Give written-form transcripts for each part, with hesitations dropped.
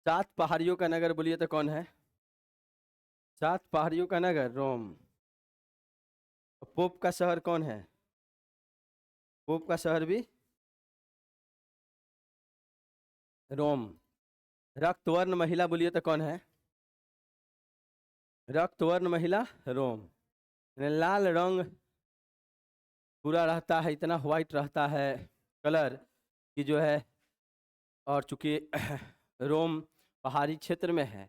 सात पहाड़ियों का नगर बोलिए तो कौन है? सात पहाड़ियों का नगर रोम। पोप का शहर कौन है? पोप का शहर भी रोम। रक्तवर्ण महिला बोलिए तो कौन है? रक्तवर्ण महिला रोम। लाल रंग पूरा रहता है, इतना व्हाइट रहता है कलर कि जो है, और चूंकि रोम पहाड़ी क्षेत्र में है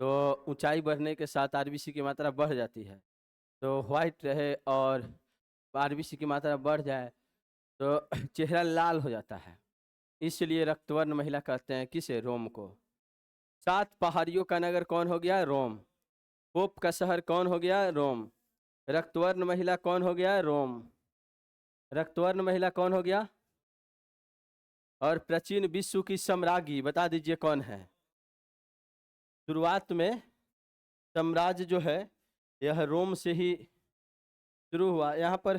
तो ऊंचाई बढ़ने के साथ आरबीसी की मात्रा बढ़ जाती है। तो व्हाइट रहे और आरबीसी की मात्रा बढ़ जाए तो चेहरा लाल हो जाता है, इसलिए रक्तवर्ण महिला कहते हैं किसे? रोम को। सात पहाड़ियों का नगर कौन हो गया? रोम। पोप का शहर कौन हो गया? रोम। रक्तवर्ण महिला कौन हो गया? रोम। रक्तवर्ण महिला कौन हो गया? और प्राचीन विश्व की सम्राज्ञी बता दीजिए कौन है? शुरुआत में साम्राज्य जो है यह रोम से ही शुरू हुआ। यहाँ पर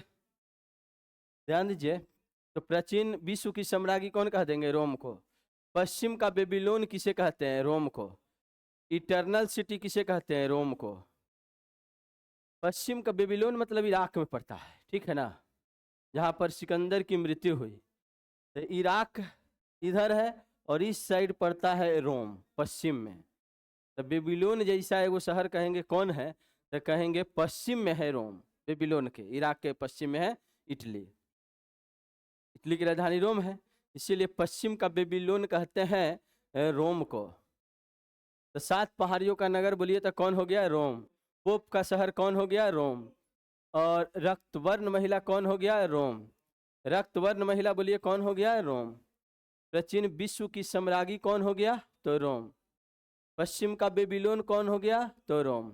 ध्यान दीजिए, तो प्राचीन विश्व की सम्राज्ञी कौन कह देंगे? रोम को। पश्चिम का बेबीलोन किसे कहते हैं? रोम को। इटर्नल सिटी किसे कहते हैं? रोम को। पश्चिम का बेबीलोन मतलब इराक में पड़ता है, ठीक है ना, जहां पर सिकंदर की मृत्यु हुई। तो इराक इधर है और इस साइड पड़ता है रोम पश्चिम में। तो बेबीलोन जैसा एगो शहर कहेंगे कौन है? तो कहेंगे पश्चिम में है रोम। बेबीलोन के इराक के पश्चिम में है इटली। इटली की राजधानी रोम है, इसीलिए पश्चिम का बेबीलोन कहते हैं रोम को। तो सात पहाड़ियों का नगर बोलिए तो कौन हो गया? रोम। पोप का शहर कौन हो गया? रोम। और रक्तवर्ण महिला कौन हो गया? रोम। रक्तवर्ण महिला बोलिए कौन हो गया? रोम। प्राचीन विश्व की सम्राज्ञी कौन हो गया? तो रोम। पश्चिम का बेबीलोन कौन हो गया? तो Rome.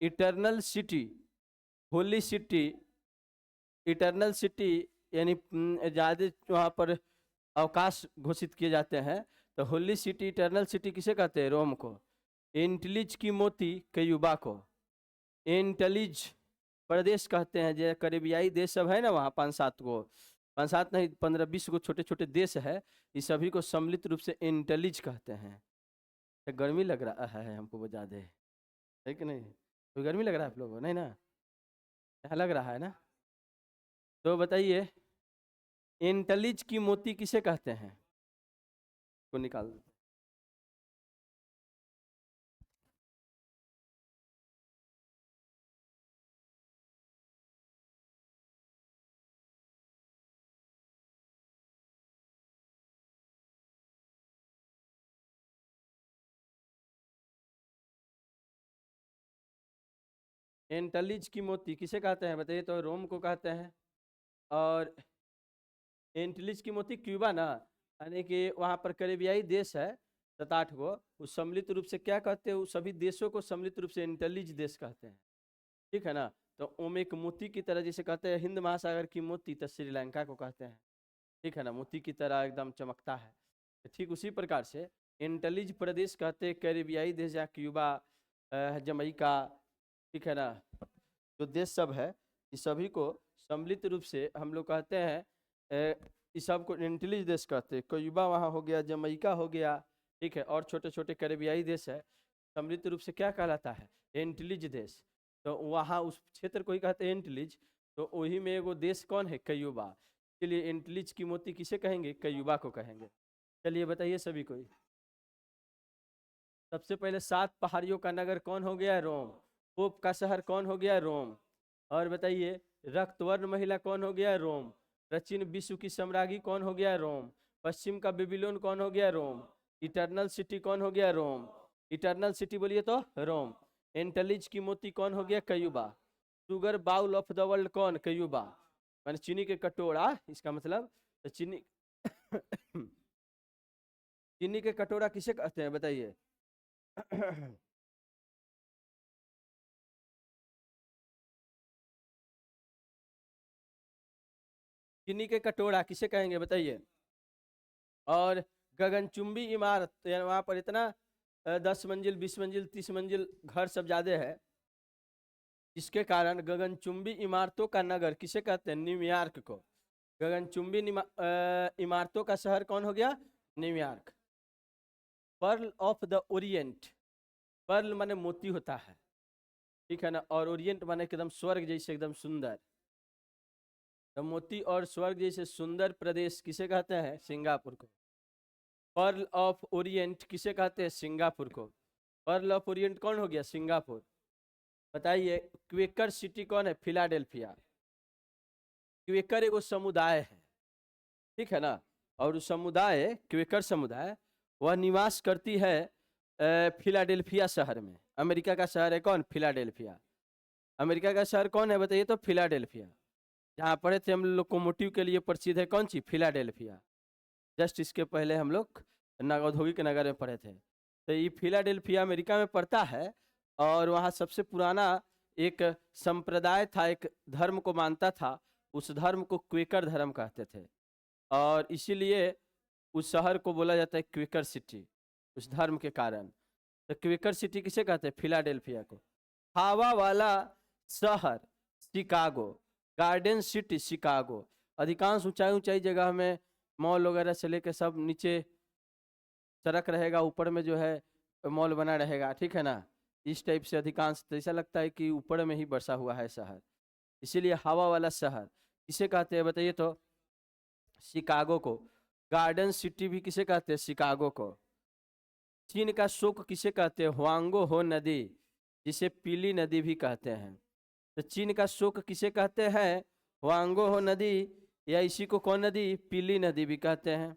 Eternal city, holy city, eternal city यानी ज़्यादा वहाँ पर अवकाश घोषित किए जाते हैं। तो होली सिटी, इटर्नल सिटी किसे कहते हैं? रोम को। एंटलिज की मोती क्यूबा को। एंटलिज प्रदेश कहते हैं, जो करेबियाई देश सब है ना, वहाँ 5-7 को, 5-7 नहीं 15-20 को छोटे छोटे देश है, इस सभी को सम्मिलित रूप से एंटलिज कहते हैं। गर्मी लग रहा है हमको वो ज़्यादा, है कि नहीं? कोई गर्मी लग रहा है आप लोगों को? नहीं ना, यहाँ लग रहा है ना? तो बताइए एंटलिज की मोती किसे कहते हैं? को निकाल। एंटलिज की मोती किसे कहते हैं बताइए? तो रोम को कहते हैं। और एंटलिज की मोती क्यूबा ना, यानी कि वहाँ पर करेबियाई देश है 7-8 को, उस सम्मिलित रूप से क्या कहते हैं? उस सभी देशों को सम्मिलित रूप से एंटलिज देश कहते हैं, ठीक है ना। तो ओम एक मोती की तरह जैसे कहते हैं हिंद महासागर की मोती, तो श्रीलंका को कहते हैं, ठीक है ना, मोती की तरह एकदम चमकता है। तो ठीक उसी प्रकार से एंटलिज प्रदेश कहते हैं कैरिबियाई देश, जहाँ क्यूबा, जमैका, ठीक है ना, जो देश सब है इस सभी को सम्मिलित रूप से हम लोग कहते हैं, इस सब को एंटलिज देश कहते हैं। क्यूबा वहाँ हो गया, जमैका हो गया, ठीक है, और छोटे छोटे कैरिबियाई देश है, सम्मिलित रूप से क्या कहलाता है? एंटलिज देश। तो वहाँ उस क्षेत्र को ही कहते हैं एंटलिज। तो वही में एगो देश कौन है? क्यूबा। इसलिए एंटलिज की मोती किसे कहेंगे? क्यूबा को कहेंगे। चलिए बताइए सभी कोई, सबसे पहले सात पहाड़ियों का नगर कौन हो गया? रोम। पोप का शहर कौन हो गया? रोम। और बताइए रक्तवर्ण महिला कौन हो गया? रोम। प्राचीन विश्व की सम्राज्ञी कौन हो गया? रोम। पश्चिम का बेबीलोन कौन हो गया? रोम। इटर्नल सिटी कौन हो गया? रोम। इटर्नल सिटी बोलिए तो रोम। एंटलिज की मोती कौन हो गया? Cuba. Sugar bowl of the world कौन? क्यूबा, माने चीनी के कटोरा, इसका मतलब तो चीनी चीनी के कटोरा किसे कहते हैं बताइए? चीनी के कटोरा किसे कहेंगे बताइए? और गगनचुंबी इमारत, यानी वहाँ पर इतना 10 मंजिल, 20 मंजिल, 30 मंजिल घर सब ज्यादा है, इसके कारण गगनचुंबी इमारतों का नगर किसे कहते हैं? न्यूयॉर्क को। गगनचुंबी इमारतों का शहर कौन हो गया? New York. Pearl of the Orient. Pearl माने मोती होता है, ठीक है ना, और ओरिएंट माने एकदम स्वर्ग जैसे एकदम सुंदर। तो मोती और स्वर्ग जैसे सुंदर प्रदेश किसे कहते हैं? सिंगापुर को। पर्ल ऑफ ओरिएंट किसे कहते हैं? सिंगापुर को। पर्ल ऑफ ओरिएंट कौन हो गया? सिंगापुर। बताइए क्वेकर सिटी कौन है? फिलाडेल्फिया। क्वेकर एगो समुदाय है, ठीक है ना, और उस समुदाय क्वेकर समुदाय वह निवास करती है फिलाडेल्फिया शहर में। अमेरिका का शहर है कौन? फिलाडेल्फिया। अमेरिका का शहर कौन है बताइए तो? फिलाडेल्फिया। जहाँ पढ़े थे हम लोकोमोटिव के लिए प्रसिद्ध है कौन सी? फिलाडेल्फिया। जस्ट इसके पहले हम लोग औद्योगिक नगर में पढ़े थे। तो ये फिलाडेल्फिया अमेरिका में पड़ता है, और वहाँ सबसे पुराना एक संप्रदाय था, एक धर्म को मानता था। उस धर्म को क्वेकर धर्म कहते थे, और इसीलिए उस शहर को बोला जाता है क्वेकर सिटी, उस धर्म के कारण। तो क्वेकर सिटी किसे कहते हैं? फिलाडेल्फिया को। हवा वाला शहर शिकागो, गार्डन सिटी शिकागो। अधिकांश ऊंचाई ऊंचाई जगह में मॉल वगैरह से लेकर सब नीचे सड़क रहेगा, ऊपर में जो है मॉल बना रहेगा, ठीक है ना। इस टाइप से अधिकांश तो ऐसा लगता है कि ऊपर में ही बसा हुआ है शहर, इसीलिए हवा वाला शहर किसे कहते हैं बताइए तो? शिकागो को। गार्डन सिटी भी किसे कहते हैं? शिकागो को। चीन का शोक किसे कहते हैं? हुआंगो हो नदी, जिसे पीली नदी भी कहते हैं। तो चीन का शोक किसे कहते हैं? हुआंगो हो नदी, या इसी को कौन नदी? पीली नदी भी कहते हैं,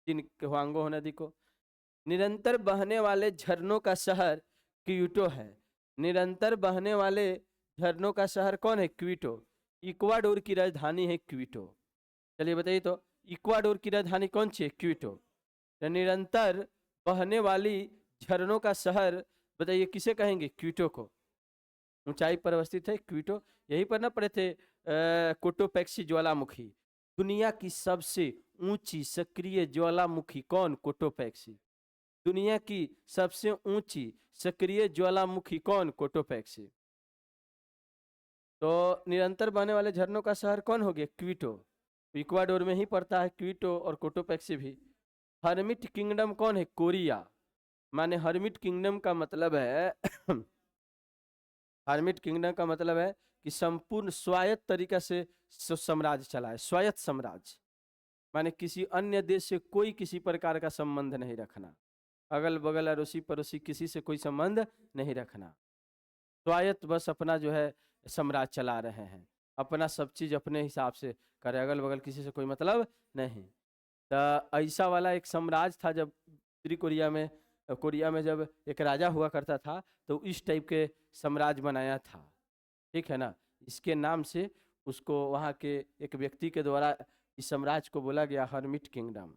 चीन के हुआंगो हो नदी को। निरंतर बहने वाले झरनों का शहर क्यूटो है। निरंतर बहने वाले झरनों का शहर कौन है? क्वीटो। इक्वाडोर की राजधानी है क्वीटो। चलिए बताइए तो, इक्वाडोर की राजधानी कौन सी है? क्वीटो। तो निरंतर बहने वाली झरनों का शहर बताइए किसे कहेंगे? क्वीटो को। ऊंचाई पर अवस्थित है क्वीटो। यहीं पर ना पड़े थे कोटोपैक्सी ज्वालामुखी। दुनिया की सबसे ऊंची सक्रिय ज्वालामुखी कौन? कोटोपैक्सी। दुनिया की सबसे ऊंची सक्रिय ज्वालामुखी कौन? कोटोपैक्सी। तो निरंतर बहने वाले झरनों का शहर कौन हो गया? क्वीटो। इक्वाडोर में ही पड़ता है क्वीटो और कोटोपैक्सी भी। हर्मिट किंगडम कौन है? कोरिया। माने हर्मिट किंगडम का मतलब है हर्मिट किंगडम का मतलब है कि संपूर्ण स्वायत्त तरीका से साम्राज्य चलाए। स्वायत्त साम्राज्य माने किसी अन्य देश से कोई किसी प्रकार का संबंध नहीं रखना, अगल बगल अड़ोसी पड़ोसी किसी से कोई संबंध नहीं रखना। स्वायत्त बस अपना जो है साम्राज्य चला रहे हैं, अपना सब चीज अपने हिसाब से करे, अगल बगल किसी से कोई मतलब नहीं। तो ऐसा वाला एक साम्राज्य था जब उत्तरी कोरिया में जब एक राजा हुआ करता था, तो इस टाइप के साम्राज्य बनाया था, ठीक है ना। इसके नाम से उसको वहाँ के एक व्यक्ति के द्वारा इस साम्राज्य को बोला गया हर्मिट किंगडम।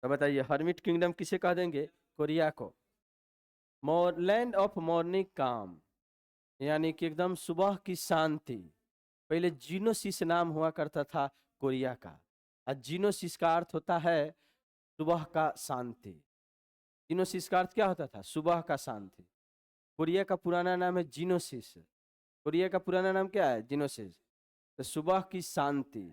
तो बताइए हर्मिट किंगडम किसे कह देंगे? कोरिया को। लैंड ऑफ मॉर्निंग काम, यानी कि एकदम सुबह की शांति। पहले जीनोसिस नाम हुआ करता था कोरिया का, और जीनोसिस का अर्थ होता है सुबह का शांति। जीनोसिस का अर्थ क्या होता था? सुबह का शांति। कोरिया का पुराना नाम है जीनोसिस। कोरिया का पुराना नाम क्या है? जीनोसिस। तो सुबह की शांति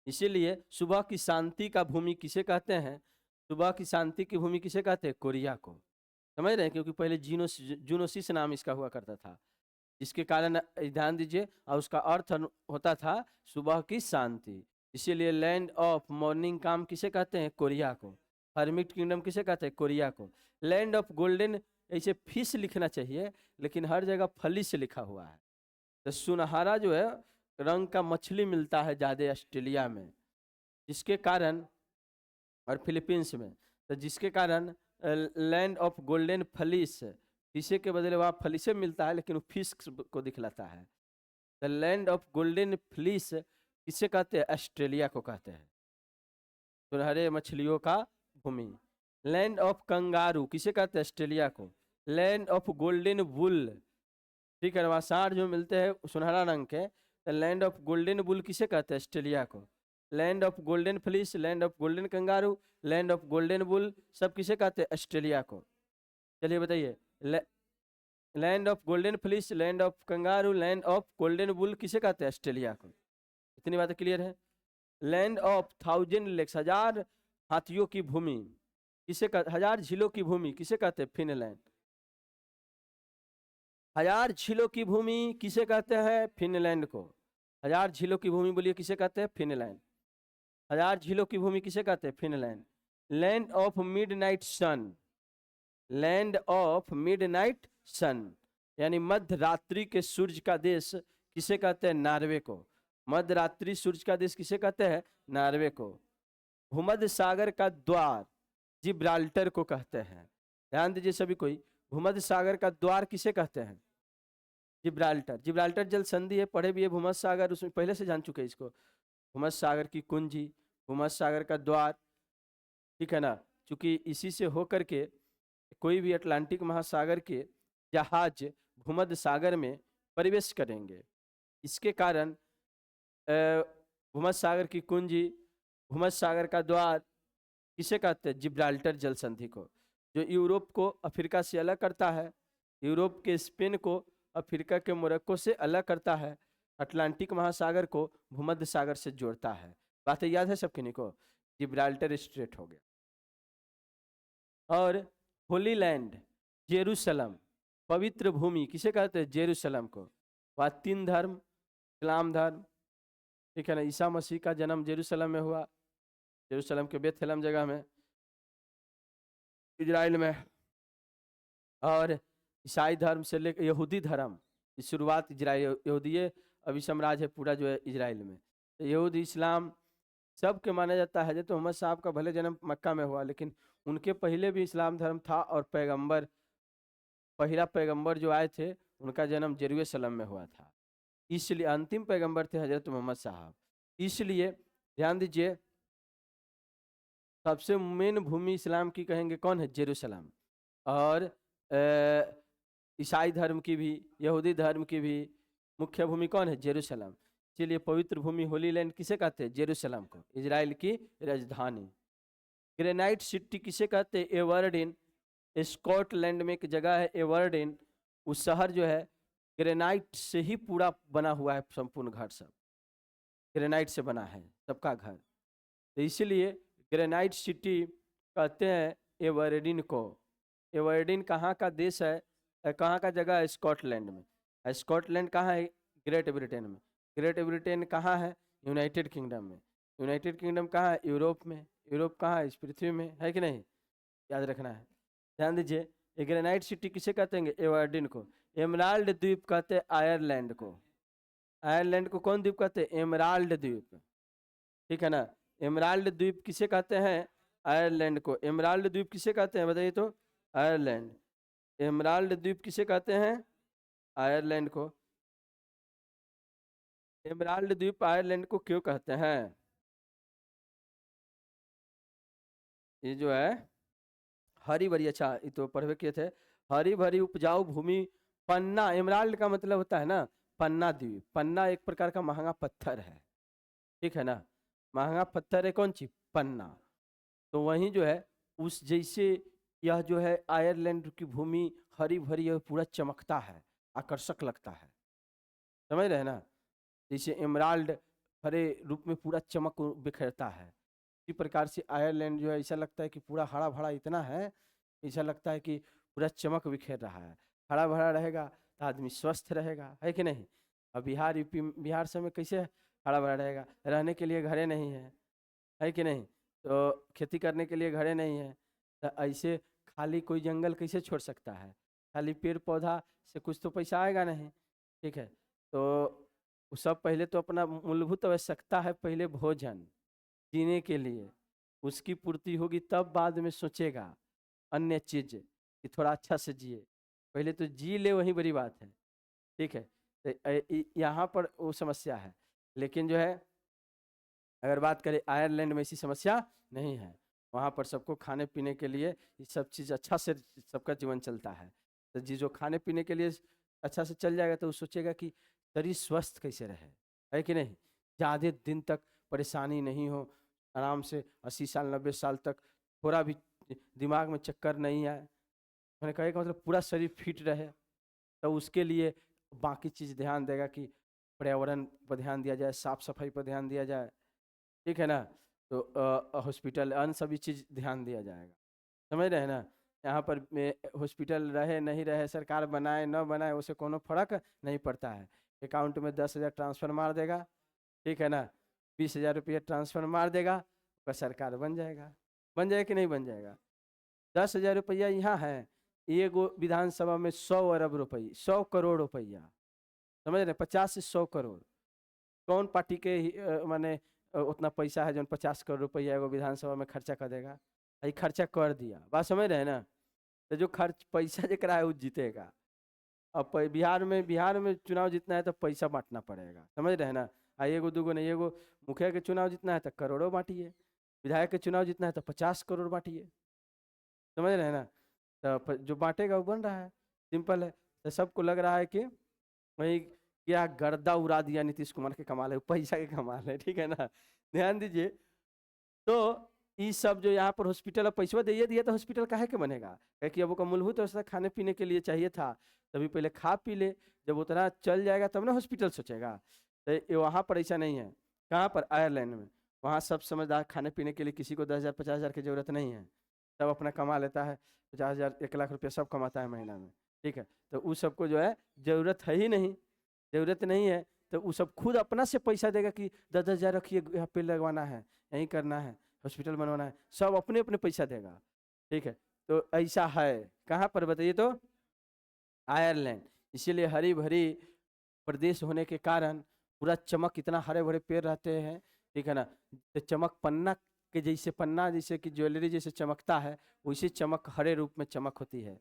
इसीलिए सुबह की शांति का भूमि किसे कहते हैं? सुबह की शांति की भूमि किसे कहते हैं? कोरिया को। समझ रहे हैं? क्योंकि पहले जूनोसिस नाम इसका हुआ करता था, इसके कारण ध्यान दीजिए, और उसका अर्थ होता था सुबह की शांति। इसीलिए लैंड ऑफ मॉर्निंग काम किसे कहते हैं? कोरिया को। हर्मिट किंगडम किसे कहते हैं? कोरिया को। लैंड ऑफ गोल्डन, ऐसे फिश लिखना चाहिए, लेकिन हर जगह फली से लिखा हुआ है। तो सुनहरा जो है रंग का मछली मिलता है ज़्यादा ऑस्ट्रेलिया में, जिसके कारण, और फिलीपींस में, तो जिसके कारण लैंड ऑफ गोल्डन फलिस, फिशे के बदले वहाँ फलिसे मिलता है, लेकिन वो फिश को दिखलाता है। The land of golden fleece किसे कहते हैं? ऑस्ट्रेलिया को कहते हैं, सुनहरे मछलियों का भूमि। लैंड ऑफ कंगारू किसे कहते हैं? ऑस्ट्रेलिया को। लैंड ऑफ गोल्डन बुल, ठीक है, वहाँ सांड जो मिलते हैं सुनहरा रंग के, तो लैंड ऑफ गोल्डन बुल किसे कहते हैं? ऑस्ट्रेलिया को। Land of golden fleece, land of golden kangaroo, land of golden bull, सब किसे कहते हैं? ऑस्ट्रेलिया को। चलिए बताइए, land of golden fleece, land of kangaroo, land of golden bull किसे कहते हैं? ऑस्ट्रेलिया को। इतनी बातें क्लियर है? लैंड ऑफ थाउजेंड लेक्स, 1000 हाथियों की भूमि किसे कहते, 1000 झीलों की भूमि किसे कहते हैं? फिनलैंड। 1000 झीलों की भूमि किसे कहते हैं? फिनलैंड को। 1000 झीलों की भूमि बोलिए किसे कहते हैं? फिनलैंड। 1000 झीलों की भूमि किसे कहते हैं? Finland. Land of midnight sun, land of midnight sun यानी मध्य रात्रि के सूर्य का देश किसे कहते हैं? नॉर्वे को। मध्य रात्रि सूर्य का देश किसे कहते हैं? नॉर्वे को। भूमध्य सागर का द्वार जिब्राल्टर को कहते हैं। ध्यान दीजिए सभी कोई, भूमध्य सागर का द्वार किसे कहते हैं? जिब्राल्टर। जिब्राल्टर जल संधि है, पढ़े भी है भूमध्य सागर, उसमें पहले से जान चुके हैं इसको। भूमध्य सागर की कुंजी, भूमध्य सागर का द्वार, ठीक है ना। क्योंकि इसी से होकर के कोई भी अटलांटिक महासागर के जहाज भूमध्य सागर में प्रवेश करेंगे। इसके कारण भूमध्य सागर की कुंजी, भूमध्य सागर का द्वार किसे कहते हैं? जिब्राल्टर जल संधि को, जो यूरोप को अफ्रीका से अलग करता है, यूरोप के स्पेन को अफ्रीका के मोरक्को से अलग करता है, अटलांटिक महासागर को भूमध्य सागर से जोड़ता है। बातें याद है सबके निको? जिब्राल्टर स्ट्रेट हो गया। और होली लैंड जेरूसलम, पवित्र भूमि किसे कहते हैं? जेरूसलम को। वह 3 धर्म, इस्लाम धर्म, ठीक है ना। ईसा मसीह का जन्म जेरूसलम में हुआ, जेरूसलम के बेथलेहम जगह में, इजराइल में। और ईसाई धर्म से लेकर यहूदी धर्म की शुरुआत इजराइल, यहूदी अभी साम्राज्य है पूरा जो है इजराइल में। तो यहूदी इस्लाम सब के माना जाता है। तो मोहम्मद साहब का भले जन्म मक्का में हुआ, लेकिन उनके पहले भी इस्लाम धर्म था। और पैगंबर, पहला पैगंबर जो आए थे उनका जन्म जेरूसलम में हुआ था। इसलिए अंतिम पैगंबर थे हजरत मोहम्मद साहब। इसलिए ध्यान दीजिए, सबसे मेन भूमि इस्लाम की कहेंगे कौन है? जेरूसलम। और ईसाई धर्म की भी, यहूदी धर्म की भी मुख्य भूमि कौन है? जेरूसलम। इसलिए पवित्र भूमि होली लैंड किसे कहते हैं? जेरूसलम को, इजराइल की राजधानी। ग्रेनाइट सिटी किसे कहते हैं? एवर्डिन, स्कॉटलैंड में एक जगह है एवर्डिन। उस शहर जो है ग्रेनाइट से ही पूरा बना हुआ है, संपूर्ण घर सब ग्रेनाइट से बना है, सबका घर। तो इसलिए ग्रेनाइट सिटी कहते हैं एवर्डिन को। एवर्डिन कहाँ का देश है, कहाँ का जगह है? स्कॉटलैंड में। स्कॉटलैंड कहाँ है? ग्रेट ब्रिटेन में। ग्रेट ब्रिटेन कहाँ है? यूनाइटेड किंगडम में। यूनाइटेड किंगडम कहाँ है? यूरोप में। यूरोप कहाँ है? इस पृथ्वी में, है कि नहीं? याद रखना है। ध्यान दीजिए, ग्रेनाइट सिटी किसे कहते हैं? एवर्डिन को। एमराल्ड द्वीप कहते हैं आयरलैंड को। आयरलैंड को कौन द्वीप कहते हैं? एमराल्ड द्वीप, ठीक है ना। एमराल्ड द्वीप किसे कहते हैं? आयरलैंड को। एमराल्ड द्वीप किसे कहते हैं बताइए तो? आयरलैंड। एमराल्ड द्वीप किसे कहते हैं? आयरलैंड को। एमराल्ड द्वीप आयरलैंड को क्यों कहते हैं? ये जो है हरी भरी, अच्छा ये तो पढ़वे किए थे, हरी भरी उपजाऊ भूमि। पन्ना, एमराल्ड का मतलब होता है ना पन्ना द्वीप। पन्ना एक प्रकार का महंगा पत्थर है, ठीक है ना। महंगा पत्थर है कौन सी? पन्ना। तो वहीं जो है उस जैसे यह जो है आयरलैंड की भूमि हरी भरी है, पूरा चमकता है, आकर्षक लगता है, समझ रहे हैं ना। जैसे एमराल्ड हरे रूप में पूरा चमक बिखेरता है, इसी प्रकार से आयरलैंड जो है ऐसा लगता है कि पूरा हरा भरा इतना है, ऐसा लगता है कि पूरा चमक बिखेर रहा है। हरा भरा रहेगा तो आदमी स्वस्थ रहेगा, है कि नहीं। अब बिहार यूपी, बिहार सब में कैसे हरा भरा रहेगा? रहने के लिए घरें नहीं है कि नहीं। तो खेती करने के लिए घरें नहीं है, तो ऐसे खाली कोई जंगल कैसे छोड़ सकता है? खाली पेड़ पौधा से कुछ तो पैसा आएगा नहीं, ठीक है। तो सब पहले तो अपना मूलभूत आवश्यकता है, पहले भोजन जीने के लिए, उसकी पूर्ति होगी तब बाद में सोचेगा अन्य चीज कि थोड़ा अच्छा से जिए। पहले तो जी ले, वही बड़ी बात है, ठीक है। तो यहाँ पर वो समस्या है। लेकिन जो है अगर बात करें आयरलैंड में ऐसी समस्या नहीं है। वहाँ पर सबको खाने पीने के लिए ये सब चीज़ अच्छा से सबका जीवन चलता है। तो जी जो खाने पीने के लिए अच्छा से चल जाएगा तो वो सोचेगा कि शरीर स्वस्थ कैसे रहे, है कि नहीं। ज़्यादा दिन तक परेशानी नहीं हो, आराम से 80 साल 90 साल तक थोड़ा भी दिमाग में चक्कर नहीं आए। मैंने कहा कि मतलब पूरा शरीर फिट रहे, तो उसके लिए बाकी चीज़ ध्यान देगा कि पर्यावरण पर ध्यान दिया जाए, साफ सफाई पर ध्यान दिया जाए, ठीक है ना। तो हॉस्पिटल अन्य सभी चीज़ ध्यान दिया जाएगा। समझ रहे हैं ना? यहाँ पर हॉस्पिटल रहे नहीं रहे, सरकार बनाए न बनाए, उससे कोनो फर्क नहीं पड़ता है। अकाउंट में 10,000 ट्रांसफ़र मार देगा, ठीक है ना, 20,000 रुपये ट्रांसफ़र मार देगा, तो सरकार बन जाएगा। बन जाएगा कि नहीं बन जाएगा? 10,000 रुपया यहाँ है, एगो विधानसभा में 100 अरब रुपये, 100 करोड़ रुपया, समझ रहे? 50 से 100 करोड़। कौन पार्टी के माने उतना पैसा है जो 50 करोड़ रुपया एगो विधानसभा में खर्चा कर देगा? ये खर्चा कर दिया, बात समझ रहे हैं ना? तो जो खर्च पैसा जरा है वो जीतेगा। अब बिहार में चुनाव जीतना है तो पैसा बांटना पड़ेगा, समझ रहे हैं ना? एगो दूगो नहीं, एगो मुखिया के चुनाव जीतना है तो करोड़ों बांटिए, विधायक के चुनाव जीतना है तो 50 करोड़ बांटिए, समझ रहे हैं ना? तो जो बांटेगा वो बन रहा है, सिंपल है। तो सबको लग रहा है कि वही क्या गर्दा उड़ा दिया नीतीश कुमार के कमाल है, पैसा के कमाल है, ठीक है ना? ध्यान दीजिए। तो ये सब जो यहाँ पर हॉस्पिटल पैसा दे दिया तो हॉस्पिटल काहे के बनेगा? क्योंकि अब वो मूलभूत व्यवस्था खाने पीने के लिए चाहिए था, तभी पहले खा पी ले, जब उतना चल जाएगा तब ना हॉस्पिटल सोचेगा। तो वहाँ पर ऐसा नहीं है। कहाँ पर? आयरलैंड में। वहाँ सब समझदार, खाने पीने के लिए किसी को 10,000 50,000 की जरूरत नहीं है, सब अपना कमा लेता है, 50,000 1 लाख रुपया सब कमाता है महीना में, ठीक है? तो उस सबको जो है जरूरत है ही नहीं, जरूरत नहीं है, तो वो सब खुद अपना से पैसा देगा कि 10,000 रखिए, यहाँ पे लगवाना है, यहीं करना है, हॉस्पिटल बनवाना है, सब अपने अपने पैसा देगा, ठीक है? तो ऐसा है। कहाँ पर बताइए तो? आयरलैंड। इसीलिए हरी भरी प्रदेश होने के कारण पूरा चमक, इतना हरे भरे पेड़ रहते हैं, ठीक है ना? तो चमक पन्ना के जैसे, पन्ना जैसे कि ज्वेलरी जैसे चमकता है, वैसे चमक हरे रूप में चमक होती है,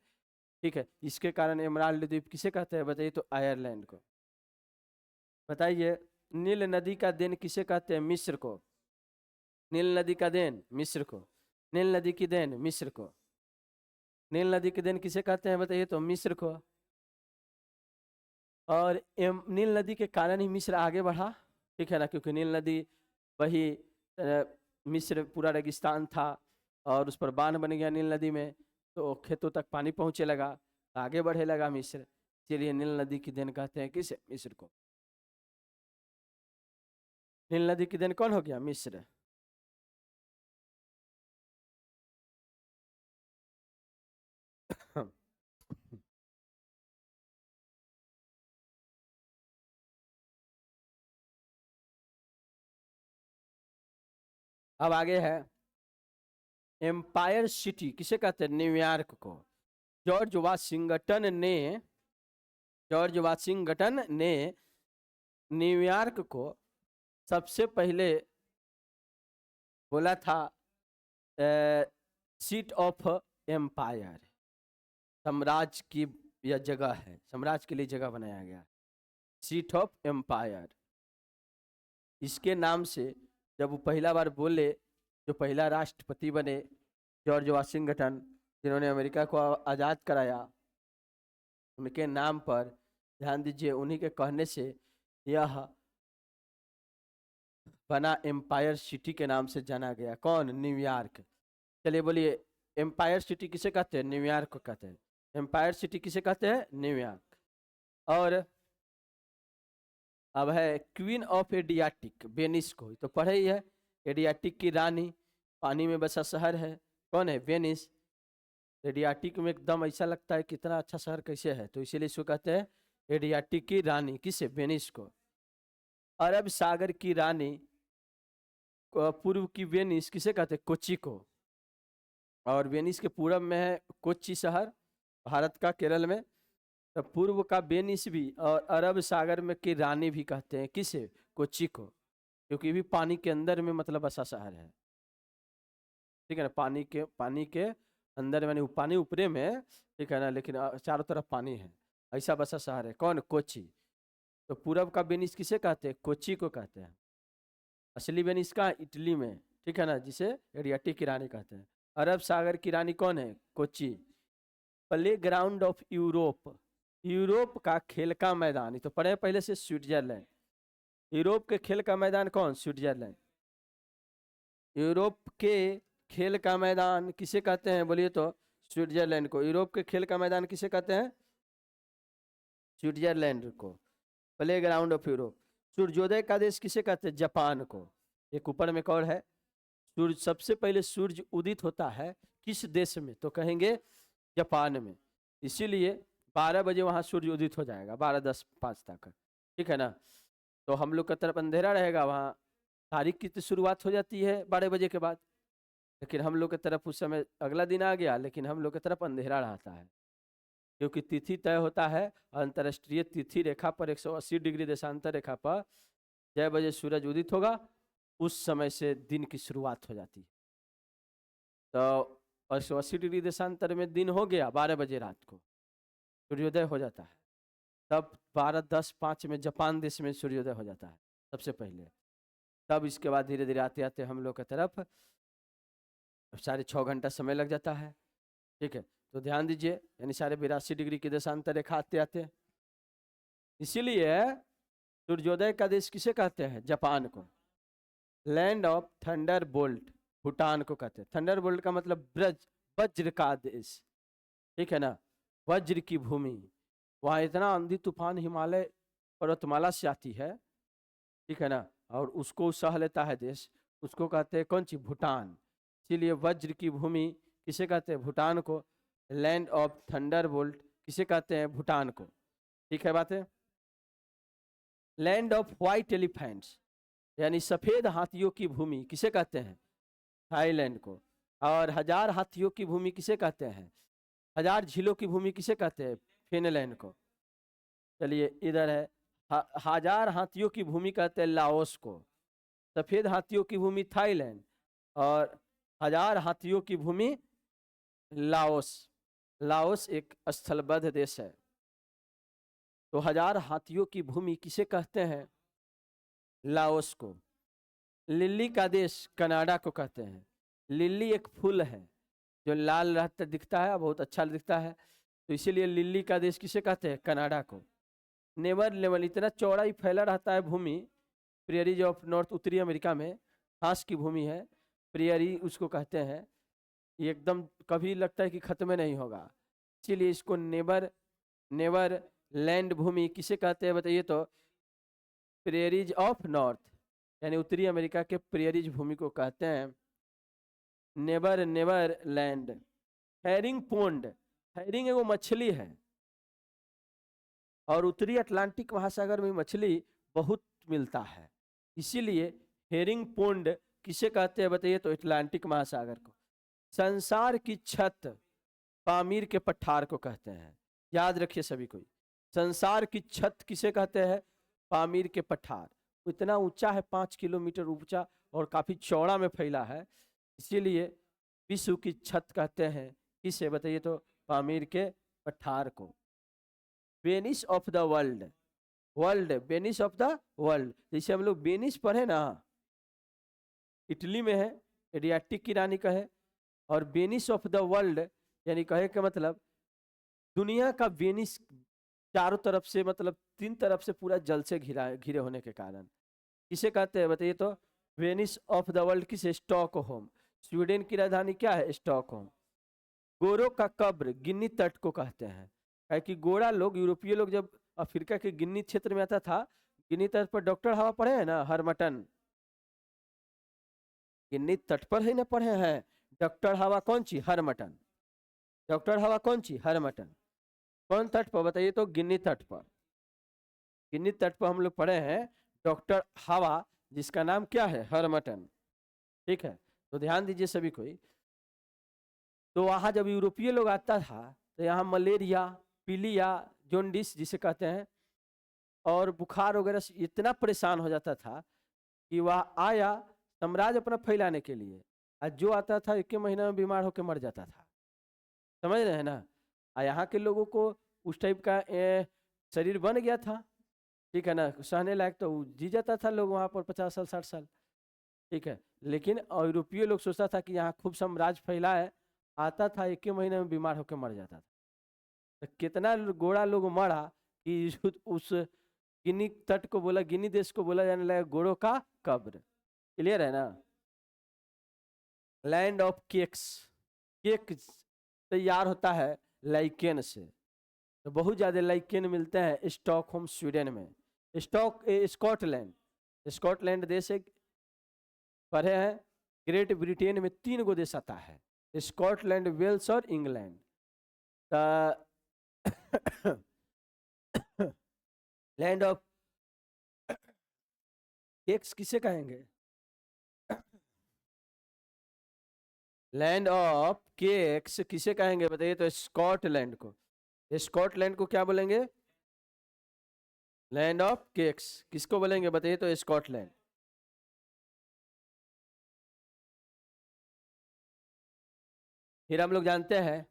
ठीक है? इसके कारण एमराल्ड द्वीप किसे कहते हैं बताइए तो? आयरलैंड को। बताइए, नील नदी का देन किसे कहते हैं? मिस्र को। नील नदी का देन मिस्र को। नील नदी की देन मिस्र को। नील नदी की देन किसे कहते हैं बताइए तो? मिस्र को। और नील नदी के कारण ही मिस्र आगे बढ़ा, ठीक है ना? क्योंकि नील नदी वही मिस्र पूरा रेगिस्तान था और उस पर बांध बन गया नील नदी में, तो खेतों तक पानी पहुंचे लगा, आगे बढ़े लगा मिस्र, इसलिए नील नदी की देन कहते हैं किसे? मिस्र को। नील नदी की देन कौन हो गया? मिस्र। अब आगे है एम्पायर सिटी किसे कहते हैं? न्यूयॉर्क को। जॉर्ज वाशिंगटन ने जॉर्ज वाशिंगटन ने न्यूयॉर्क को सबसे पहले बोला था सीट ऑफ एम्पायर, साम्राज्य की यह जगह है, साम्राज्य के लिए जगह बनाया गया, सीट ऑफ एम्पायर। इसके नाम से जब वो पहला बार बोले, जो पहला राष्ट्रपति बने जॉर्ज वाशिंगटन, जिन्होंने अमेरिका को आज़ाद कराया, उनके नाम पर, ध्यान दीजिए, उन्हीं के कहने से यह बना, एम्पायर सिटी के नाम से जाना गया। कौन? न्यूयॉर्क। चलिए बोलिए, एम्पायर सिटी किसे कहते हैं? न्यूयॉर्क को कहते हैं। एम्पायर सिटी किसे कहते हैं? न्यूयॉर्क। और अब है क्वीन ऑफ एडियाटिक, वेनिस को तो पढ़े ही है। एडियाटिक की रानी, पानी में बसा शहर है, कौन है? वेनिस। एडियाटिक में एकदम ऐसा लगता है कितना अच्छा शहर कैसे है, तो इसीलिए इसको कहते हैं एडियाटिक की रानी, किसे? वेनिस को। अरब सागर की रानी, पूर्व की वेनिस किसे कहते हैं? कोच्चि को। और वेनिस के पूरब में है कोच्चि शहर, भारत का, केरल में। तो पूर्व का वेनिस भी, और अरब सागर में की रानी भी कहते हैं किसे? कोच्चि को, क्योंकि भी पानी के अंदर में मतलब बसा शहर है, ठीक है ना? पानी के अंदर, मैंने पानी ऊपरे में, ठीक है ना, लेकिन चारों तरफ पानी है, ऐसा बसा शहर है। कौन? कोच्चि। तो पूरब का वेनिस किसे कहते हैं? कोच्चि को कहते हैं। असली वेनिस का इटली में, ठीक है ना, जिसे एडियाटिक की रानी कहते हैं। अरब सागर की रानी कौन है? Kochi. Play ground of Europe, Europe का खेल का मैदान, ये तो पढ़े पहले से, स्विट्जरलैंड। यूरोप के खेल का मैदान कौन? स्विट्जरलैंड। यूरोप के खेल का मैदान किसे कहते हैं बोलिए तो? स्विट्जरलैंड को। यूरोप के खेल का मैदान किसे कहते हैं? स्विट्जरलैंड को। Play ground of Europe. सूर्योदय का देश किसे कहते हैं? जापान को। एक ऊपर में कौन है? सूर्य सबसे पहले सूर्य उदित होता है किस देश में, तो कहेंगे जापान में। इसीलिए 12 बजे वहाँ सूर्य उदित हो जाएगा, 12:10:05 तक, ठीक है ना। तो हम लोग का तरफ अंधेरा रहेगा, वहाँ तारीख की तो शुरुआत हो जाती है 12 बजे के बाद, लेकिन हम लोग की तरफ उस समय अगला दिन आ गया, लेकिन हम लोग की तरफ अंधेरा रहता है, क्योंकि तिथि तय होता है अंतर्राष्ट्रीय तिथि रेखा पर 180 डिग्री देशांतर रेखा पर जय बजे सूरज उदित होगा, उस समय से दिन की शुरुआत हो जाती है। तो 180 डिग्री देशांतर में दिन हो गया, 12 बजे रात को सूर्योदय हो जाता है। तब 12:10:05 में जापान देश में सूर्योदय हो जाता है सबसे पहले। तब इसके बाद धीरे धीरे आते आते हम लोग की तरफ 6.5 घंटा समय लग जाता है, ठीक है। तो ध्यान दीजिए, यानी 82.5 डिग्री की देशांतर रेखा आते आते, इसीलिए सूर्योदय का देश किसे कहते हैं? जापान को। Land of thunder bolt Bhutan को कहते हैं। थंडर बोल्ट का मतलब वज्र का देश, ठीक है ना, वज्र की भूमि। वहाँ इतना आंधी तूफान हिमालय पर्वतमाला से आती है, ठीक है ना, और उसको सह लेता है देश, उसको कहते हैं कौन सी? भूटान। इसीलिए वज्र की भूमि किसे कहते हैं? भूटान को। लैंड ऑफ थंडर बोल्ट किसे कहते हैं? भूटान को, ठीक है बात है। लैंड ऑफ व्हाइट एलिफेंट्स यानी सफेद हाथियों की भूमि किसे कहते हैं? थाईलैंड को। और 1000 हाथियों की भूमि किसे कहते हैं? 1000 झीलों की भूमि किसे कहते हैं? फिनलैंड को। चलिए इधर है 1000 हाथियों की भूमि कहते हैं लाओस को, सफेद हाथियों की भूमि थाईलैंड, और 1000 हाथियों की भूमि लाओस। लाओस एक स्थलबद्ध देश है। तो 1000 हाथियों की भूमि किसे कहते हैं? लाओस को। लिली का देश कनाडा को कहते हैं। लिली एक फूल है जो लाल रहता दिखता है, बहुत अच्छा दिखता है, तो इसीलिए लिली का देश किसे कहते हैं? कनाडा को। नेवर लेवल इतना चौड़ा ही फैला रहता है भूमि, प्रेरीज ऑफ नॉर्थ उत्तरी अमेरिका में घास की भूमि है, प्रेरी उसको कहते हैं। ये एकदम कभी लगता है कि खत्म नहीं होगा, इसीलिए इसको नेवर लैंड भूमि किसे कहते हैं बताइए? तो प्रेरीज ऑफ नॉर्थ यानी उत्तरी अमेरिका के प्रेरीज भूमि को कहते हैं never land. Herring pond, herring एगो मछली है, और उत्तरी अटलांटिक महासागर में मछली बहुत मिलता है, इसीलिए हेरिंग पोंड किसे कहते हैं बताइए? तो अटलांटिक महासागर को। संसार की छत पामीर के पठार को कहते हैं, याद रखिए सभी कोई। संसार की छत किसे कहते हैं? पामीर के पठार। इतना ऊंचा है, 5 किलोमीटर ऊंचा और काफी चौड़ा में फैला है, इसीलिए विश्व की छत कहते हैं किसे बताइए? तो पामीर के पठार को। Venice of the world, Venice of the world, जैसे हम लोग वेनिस पढ़े ना, इटली में है, एडियाटिक की रानी का है, और वेनिस ऑफ द वर्ल्ड यानी कहे का मतलब दुनिया का वेनिस, चारों तरफ से मतलब 3 तरफ से पूरा जल से घिरे होने के कारण किसे कहते हैं बताइए? तो वेनिस ऑफ द वर्ल्ड किसे? स्टॉकहोम। स्वीडन की राजधानी क्या है? स्टॉकहोम। गोरों का कब्र गिन्नी तट को कहते हैं, है कि गोरा लोग, यूरोपीय लोग जब अफ्रीका के गिन्नी क्षेत्र में आता था, गिन्नी तट पर डॉक्टर हवा पढ़े हैं ना, हरमटन, गिन्नी तट पर ही ना पढ़े हैं डॉक्टर हवा? कौन सी? हरमटन। डॉक्टर हवा कौन सी? हरमटन। कौन तट पर बताइए? तो गिन्नी तट पर। गिन्नी तट पर हम लोग पढ़े हैं डॉक्टर हवा, जिसका नाम क्या है? हरमटन, ठीक है। तो ध्यान दीजिए सभी कोई, तो वहां जब यूरोपीय लोग आता था तो यहाँ मलेरिया, पीलिया, जोंडिस जिसे कहते हैं, और बुखार वगैरह से इतना परेशान हो जाता था कि वह आया साम्राज्य अपना फैलाने के लिए, और जो आता था 1 महीना में बीमार होकर मर जाता था। समझ रहे हैं ना? यहाँ के लोगों को उस टाइप का शरीर बन गया था, ठीक है ना, सहने लायक, तो जी जाता था लोग वहाँ पर 50 साल 60 साल, ठीक है। लेकिन यूरोपीय लोग सोचता था कि यहाँ खूब साम्राज्य फैला है, आता था 1 महीने में बीमार होकर मर जाता था। तो कितना गोरा लोग मरा कि उस गिनी तट को बोला, गिनी देश को बोला जाने लगा गोरों का कब्र। क्लियर है ना? लैंड ऑफ केक्स, केक तैयार होता है लाइकेन से, तो बहुत ज्यादा लाइकेन मिलते हैं स्टॉकहोम स्वीडन में। स्कॉटलैंड देश एक पढ़े हैं ग्रेट ब्रिटेन में 3 गो देश आता है, स्कॉटलैंड, वेल्स और इंग्लैंड। लैंड ऑफ केक्स किसे कहेंगे? लैंड ऑफ केक्स किसे कहेंगे बताइए? तो स्कॉटलैंड को। स्कॉटलैंड को क्या बोलेंगे? Land of cakes. किसको बोलेंगे बताइए? तो स्कॉटलैंड। फिर हम लोग जानते हैं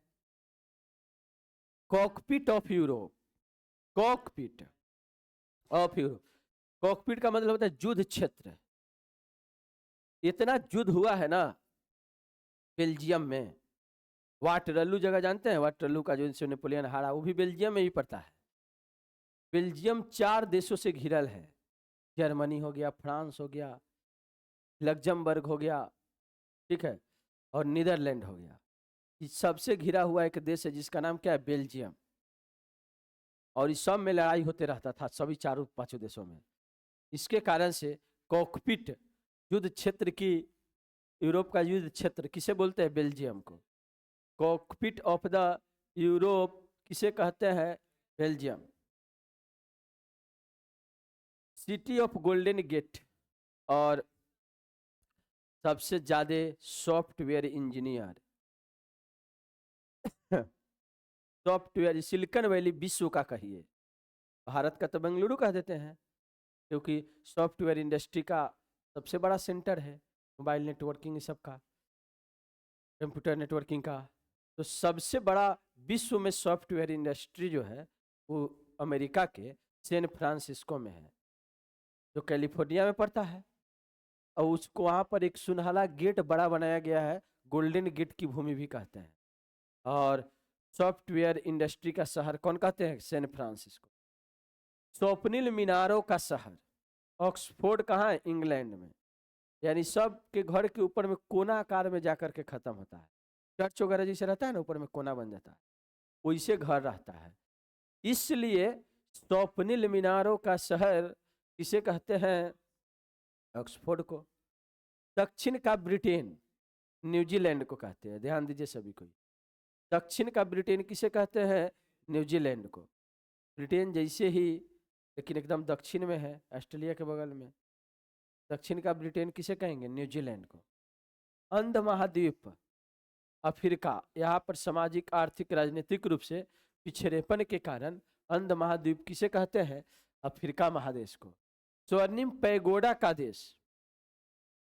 cockpit of Europe. Cockpit of Europe, cockpit का मतलब होता है युद्ध क्षेत्र। इतना युद्ध हुआ है ना बेल्जियम में। वाटरलू जगह जानते हैं? वाटरलू का जो इनसे नेपोलियन हारा, वो भी बेल्जियम में ही पड़ता है। बेल्जियम 4 देशों से घिरल है। जर्मनी हो गया, फ्रांस हो गया, लग्जमबर्ग हो गया, ठीक है, और नीदरलैंड हो गया। सबसे घिरा हुआ एक देश है जिसका नाम क्या है? बेल्जियम। और इस सब में लड़ाई होते रहता था, सभी 4-5 देशों में। इसके कारण से कॉकपिट युद्ध क्षेत्र की, यूरोप का युद्ध क्षेत्र किसे बोलते हैं? बेल्जियम को। कॉकपिट ऑफ द यूरोप किसे कहते हैं? Belgium. City of golden gate, और सबसे ज्यादा software engineer, software Silicon Valley विश्व का कहिए। भारत का तो बेंगलुरु कह देते हैं, क्योंकि सॉफ्टवेयर इंडस्ट्री का सबसे बड़ा सेंटर है, मोबाइल नेटवर्किंग सब का, कंप्यूटर नेटवर्किंग का। तो सबसे बड़ा विश्व में सॉफ्टवेयर इंडस्ट्री जो है वो अमेरिका के सैन फ्रांसिस्को में है, जो कैलिफोर्निया में पड़ता है। और उसको वहाँ पर एक सुनहला गेट बड़ा बनाया गया है, गोल्डन गेट की भूमि भी कहते हैं। और सॉफ्टवेयर इंडस्ट्री का शहर कौन कहते हैं? San Francisco. स्वप्निल मीनारों का शहर ऑक्सफोर्ड कहाँ है? इंग्लैंड में। यानी सब के घर के ऊपर में कोना आकार में जाकर के खत्म होता है। चर्च वगैरह जैसे रहता है ना, ऊपर में कोना बन जाता है, वैसे घर रहता है। इसलिए स्वप्निल मीनारों का शहर किसे कहते हैं? ऑक्सफोर्ड को। दक्षिण का ब्रिटेन न्यूजीलैंड को कहते हैं। ध्यान दीजिए सभी को, दक्षिण का ब्रिटेन किसे कहते हैं? न्यूजीलैंड को। ब्रिटेन जैसे ही, लेकिन एकदम दक्षिण में है, ऑस्ट्रेलिया के बगल में। दक्षिण का ब्रिटेन किसे कहेंगे? न्यूजीलैंड को। अंध महाद्वीप अफ्रीका, यहाँ पर सामाजिक, आर्थिक, राजनीतिक रूप से पिछड़ेपन के कारण अंध महाद्वीप किसे कहते हैं? अफ्रीका महादेश को। स्वर्णिम पैगोडा का देश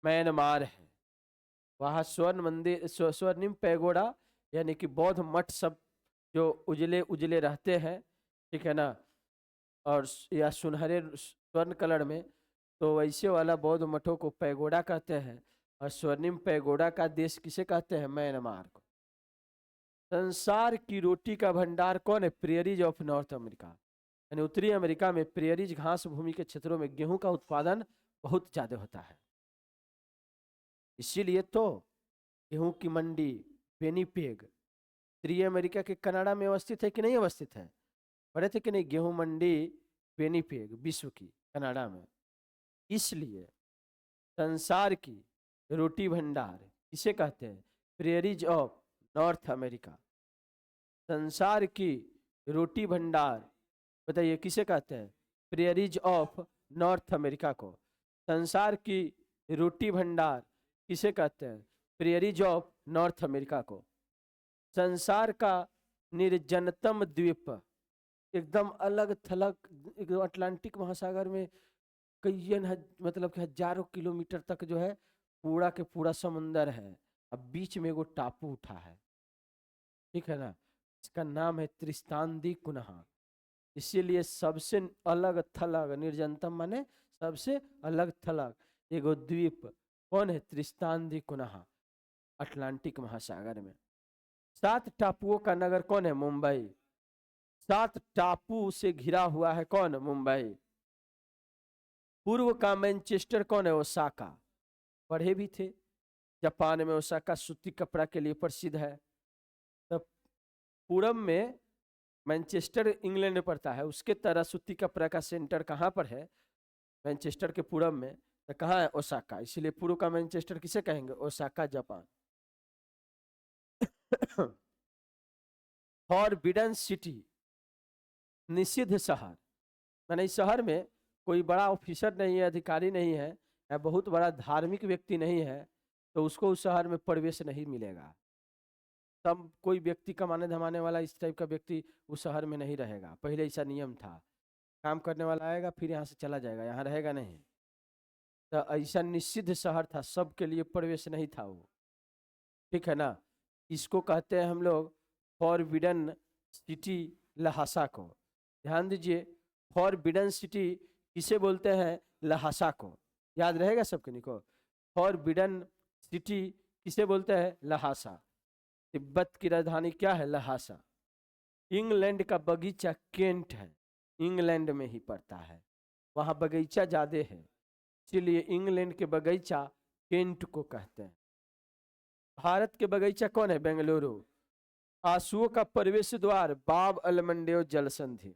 म्यांमार है। वहाँ स्वर्ण मंदिर, स्वर्णिम पैगोडा यानी कि बौद्ध मठ सब जो उजले उजले रहते हैं, ठीक है ना, और या सुनहरे स्वर्ण कलर में, तो वैसे वाला बौद्ध मठों को पैगोडा कहते हैं। और स्वर्णिम पैगोडा का देश किसे कहते हैं? म्यांमार को। संसार की रोटी का भंडार कौन है? प्रेयरीज ऑफ नॉर्थ अमेरिका, यानी उत्तरी अमेरिका में प्रेयरीज घास भूमि के क्षेत्रों में गेहूं का उत्पादन बहुत ज्यादा होता है। इसीलिए तो गेहूं की मंडी विनिपेग उत्तरी अमेरिका के कनाडा में अवस्थित है कि नहीं अवस्थित है? पढ़े थे कि नहीं? गेहूं मंडी विनिपेग विश्व की कनाडा में। इसलिए संसार की रोटी भंडार किसे कहते हैं? Prairies of north America. संसार की रोटी भंडार बताइए किसे कहते हैं? प्रेयरीज ऑफ नॉर्थ अमेरिका को। संसार की रोटी भंडार किसे कहते हैं? प्रेयरीज ऑफ नॉर्थ अमेरिका को। संसार का निर्जनतम द्वीप, एकदम अलग थलग, एकदम अटलांटिक महासागर में कई मतलब कि हजारों किलोमीटर तक जो है पूरा के पूरा समुंदर है, अब बीच में वो टापू उठा है, ठीक है ना, इसका नाम है त्रिस्तान दी कुनहा। इसीलिए सबसे अलग थलग, निर्जनतम माने सबसे अलग थलग एगो द्वीप कौन है? त्रिस्तान दी कुनहा, अटलांटिक महासागर में। 7 टापुओं का नगर कौन है? मुंबई। 7 टापू से घिरा हुआ है कौन? मुंबई। पूर्व का मैनचेस्टर कौन है? ओसाका। पढ़े भी थे, जापान में ओसाका सूती कपड़ा के लिए प्रसिद्ध है। तब पूरब में मैनचेस्टर इंग्लैंड में पड़ता है, उसके तरह सूती कपड़ा का सेंटर कहाँ पर है? मैनचेस्टर के पूरब में तो कहाँ है? ओसाका। इसीलिए पूर्व का मैनचेस्टर किसे कहेंगे? Osaka, Japan. फॉरबिडन सिटी, निषिद्ध शहर। मैंने इस शहर में कोई बड़ा ऑफिसर नहीं है, अधिकारी नहीं है, या बहुत बड़ा धार्मिक व्यक्ति नहीं है, तो उसको उस शहर में प्रवेश नहीं मिलेगा। तब कोई व्यक्ति कमाने धमाने वाला इस टाइप का व्यक्ति उस शहर में नहीं रहेगा। पहले ऐसा नियम था, काम करने वाला आएगा फिर यहाँ से चला जाएगा, यहाँ रहेगा नहीं। तो ऐसा निषिद्ध शहर था, सबके लिए प्रवेश नहीं था वो, ठीक है ना। इसको कहते हैं हम लोग फॉरबिडन सिटी, लहासा को। ध्यान दीजिए, फॉरबिडन सिटी किसे बोलते हैं? लहासा को। याद रहेगा सबके निको, फॉरबिडन सिटी किसे बोलते हैं? लहासा। तिब्बत की राजधानी क्या है? लहासा। इंग्लैंड का बगीचा केंट है, इंग्लैंड में ही पड़ता है, वहां बगीचा ज्यादा है, इसलिए इंग्लैंड के बगीचा केंट को कहते हैं। भारत के बगीचा कौन है? बेंगलुरु। आंसुओं का प्रवेश द्वार बाब अलमंडेव जल संधि।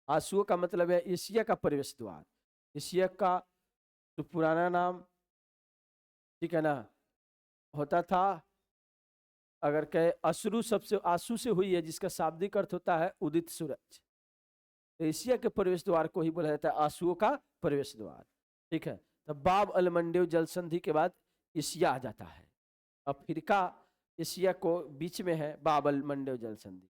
आंसुओं का मतलब है एशिया का प्रवेश द्वार, एशिया का तो पुराना नाम, ठीक है ना, होता था, अगर कहे अश्रु सबसे आंसू से हुई है, जिसका शाब्दिक अर्थ होता है उदित सूरज। एशिया के प्रवेश द्वार को ही बोला जाता है आंसुओं का प्रवेश द्वार, ठीक है। तो बाब अलमंडेव जल संधि के बाद एशिया आ जाता है। अफ्रीका एशिया को बीच में है, बाब अलमंडेव जल संधि।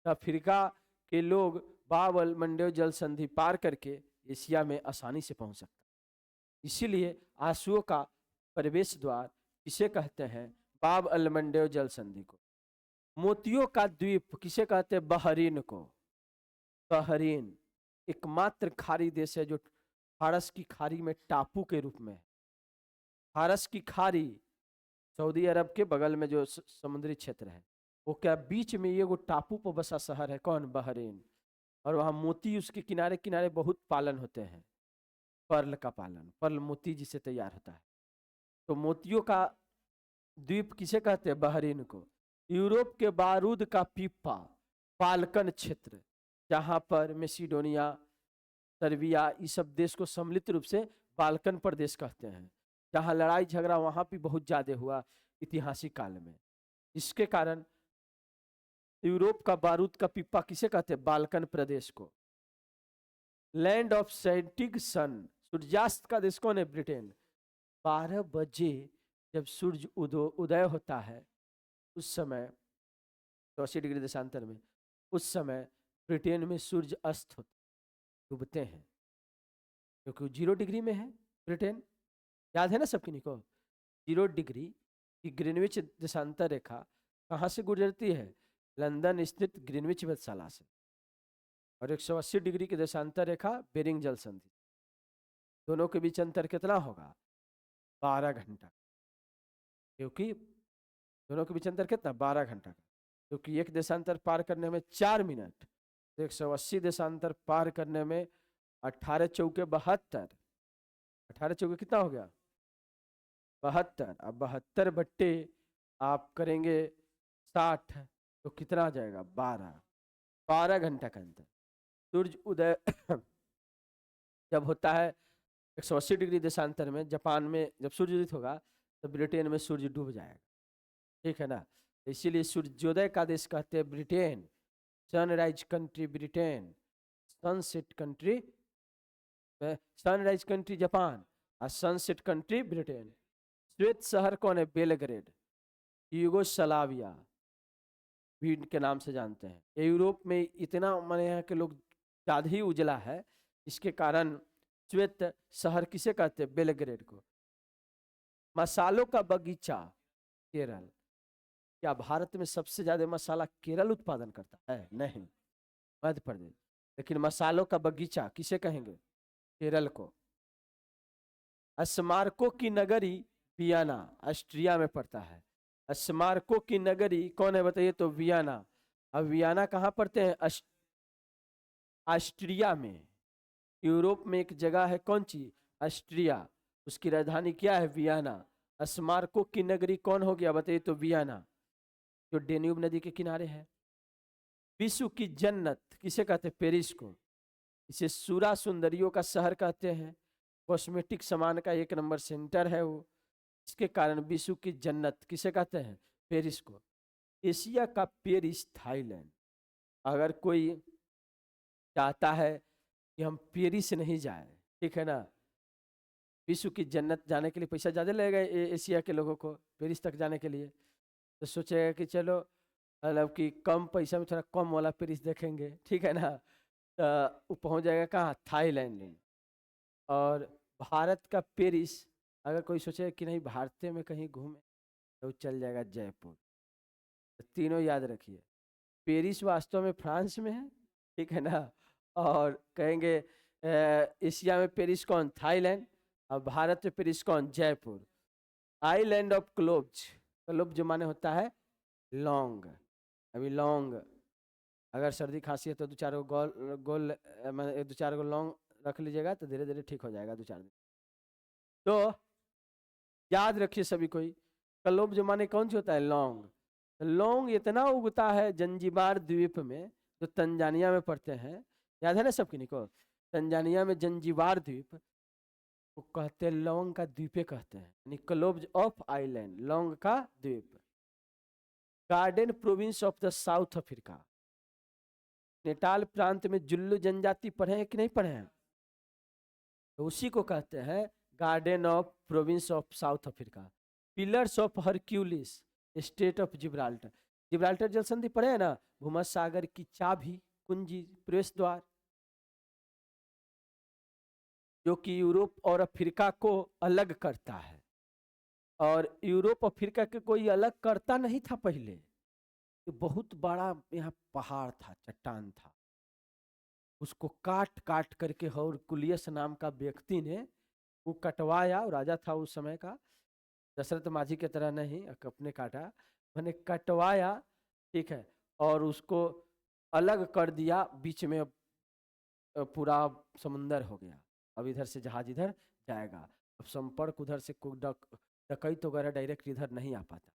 तो अफ्रीका के लोग बाब अलमंडेव जल संधि पार करके एशिया में आसानी से पहुंच सकते हैं। इसीलिए आंसुओं का प्रवेश द्वार किसे कहते हैं? बाब अलमंडेव जल संधि को। मोतियों का द्वीप किसे कहते हैं? बहरीन को। बहरीन एकमात्र खाड़ी देश है जो फारस की खाड़ी में टापू के रूप में है। फारस की खाड़ी सऊदी अरब के बगल में जो समुद्री क्षेत्र है, वो क्या बीच में ये वो टापू पर बसा शहर है, कौन? बहरीन। और वहां मोती उसके किनारे किनारे बहुत पालन होते हैं, पर्ल का पालन, पर्ल मोती जिसे तैयार होता है। तो मोतियों का द्वीप किसे कहते हैं? बहरीन को। यूरोप के बारूद का पीपा बाल्कन क्षेत्र, जहां पर मेसिडोनिया, सर्बिया, ये सब देश को सम्मिलित रूप से बाल्कन प्रदेश कहते हैं, जहां लड़ाई झगड़ा वहां भी बहुत ज्यादा हुआ ऐतिहासिक काल में। इसके कारण यूरोप का बारूद का पिप्पा किसे कहते हैं? बाल्कन प्रदेश को। लैंड ऑफ सेंटिक सन, सूर्यास्त का देश कौन है? ब्रिटेन। 12 बजे जब सूर्य उदय होता है, उस समय 80 डिग्री देशांतर में, उस समय ब्रिटेन में सूर्य अस्त होते, डूबते हैं, क्योंकि 0 डिग्री में है ब्रिटेन। याद है ना सबकी निको? 0 डिग्री की ग्रीनविच देशांतर रेखा कहाँ से गुजरती है? लंदन स्थित ग्रीनविच वेधशाला से। और 180 डिग्री की देशांतर रेखा बेरिंग जल संधि। दोनों के बीच अंतर कितना होगा? 12 घंटा। क्योंकि दोनों के बीच अंतर कितना? 12 घंटा का। क्योंकि एक देशांतर पार करने में 4 मिनट, 180 देशांतर पार करने में 18 चौके 72, 18 चौके कितना हो गया? 72। अब 72 बट्टे आप करेंगे 60, तो कितना आ जाएगा? 12 घंटा का अंतर। सूर्य उदय जब होता है 180 डिग्री देशांतर में, जापान में जब सूर्य उदित होगा, तो ब्रिटेन में सूर्य डूब जाएगा, ठीक है ना। इसीलिए सूर्योदय का देश कहते हैं Britain, sunrise country Britain, sunset country, sunrise country Japan और सनसेट कंट्री ब्रिटेन। श्वेत शहर कौन है? बेलग्रेड, यूगोस्लाविया भी के नाम से जानते हैं। यूरोप में इतना माने यहाँ के लोग ज्यादा ही उजला है, इसके कारण श्वेत शहर किसे कहते हैं? बेलग्रेड को। मसालों का बगीचा केरल। क्या भारत में सबसे ज्यादा मसाला केरल उत्पादन करता है? नहीं, मध्य प्रदेश। लेकिन मसालों का बगीचा किसे कहेंगे? केरल को। स्मारकों की नगरी वियना, ऑस्ट्रिया में पड़ता है। स्मारकों की नगरी कौन है बताइए? तो वियना। अब वियना कहाँ पड़ते हैं? ऑस्ट्रिया में। यूरोप में एक जगह है, कौन सी? ऑस्ट्रिया, उसकी राजधानी क्या है? वियना। स्मारकों की नगरी कौन हो गया बताइए? तो वियना, जो डेन्यूब नदी के किनारे है। विश्व की जन्नत किसे कहते हैं? पेरिस को। इसे सूरा सुंदरियों का शहर कहते हैं। कॉस्मेटिक सामान का 1 नंबर सेंटर है वो। इसके कारण विश्व की जन्नत किसे कहते हैं? पेरिस को। एशिया का पेरिस थाईलैंड। अगर कोई चाहता है कि हम पेरिस नहीं जाए, ठीक है ना, विश्व की जन्नत जाने के लिए पैसा ज़्यादा लगेगा एशिया के लोगों को पेरिस तक जाने के लिए, तो सोचेगा कि चलो मतलब कि कम पैसा में थोड़ा कम वाला पेरिस देखेंगे, ठीक है ना। तो वो पहुंच जाएगा कहाँ? थाईलैंड में। और भारत का पेरिस, अगर कोई सोचे कि नहीं भारत में कहीं घूमे, तो चल जाएगा जयपुर। तो तीनों याद रखिए, पेरिस वास्तव में फ्रांस में है, ठीक है ना। और कहेंगे एशिया में पेरिस कौन? थाईलैंड। और भारत में पेरिस कौन? Jaipur. Island of cloves. Cloves माने होता है लौंग। अभी लौंग, अगर सर्दी खांसी है तो 2-4 गोल गोल 2-4 लौंग रख लीजिएगा तो धीरे धीरे ठीक हो जाएगा 2-4 दिन। तो याद रखिए सभी कोई, क्लोब्स माने कौन सी होता है? लौंग। लौंग इतना उगता है जंजीबार द्वीप में, जो तंजानिया में पड़ते हैं। याद है ना सबकी निको? तंजानिया में जंजीबार द्वीप, वो कहते हैं लौंग का द्वीपे कहते हैं, यानी क्लोब्स ऑफ आइलैंड, लौंग का द्वीप। Garden province of the South Africa. Natal प्रांत में जुल्लू जनजाति पढ़े हैं कि नहीं पढ़े हैं? तो उसी को कहते हैं garden of province of South Africa. Pillars of Hercules, state of Gibraltar. Gibraltar जल संधि पढ़े हैं ना? भूमध्य सागर की चाबी, कुंजी, प्रवेश द्वार, जो कि यूरोप और अफ्रीका को अलग करता है। और यूरोप अफ्रीका के कोई अलग करता नहीं था पहले। ये बहुत बड़ा यहाँ पहाड़ था, चट्टान था, उसको काट काट करके हरकुलियस नाम का व्यक्ति ने वो कटवाया। राजा था उस समय का, दशरथ माझी की तरह नहीं अपने काटा, मैंने कटवाया, ठीक है, और उसको अलग कर दिया। बीच में पूरा समुंदर हो गया। अब इधर से जहाज इधर जाएगा, अब संपर्क उधर से डकैत वगैरह डायरेक्ट इधर नहीं आ पाता,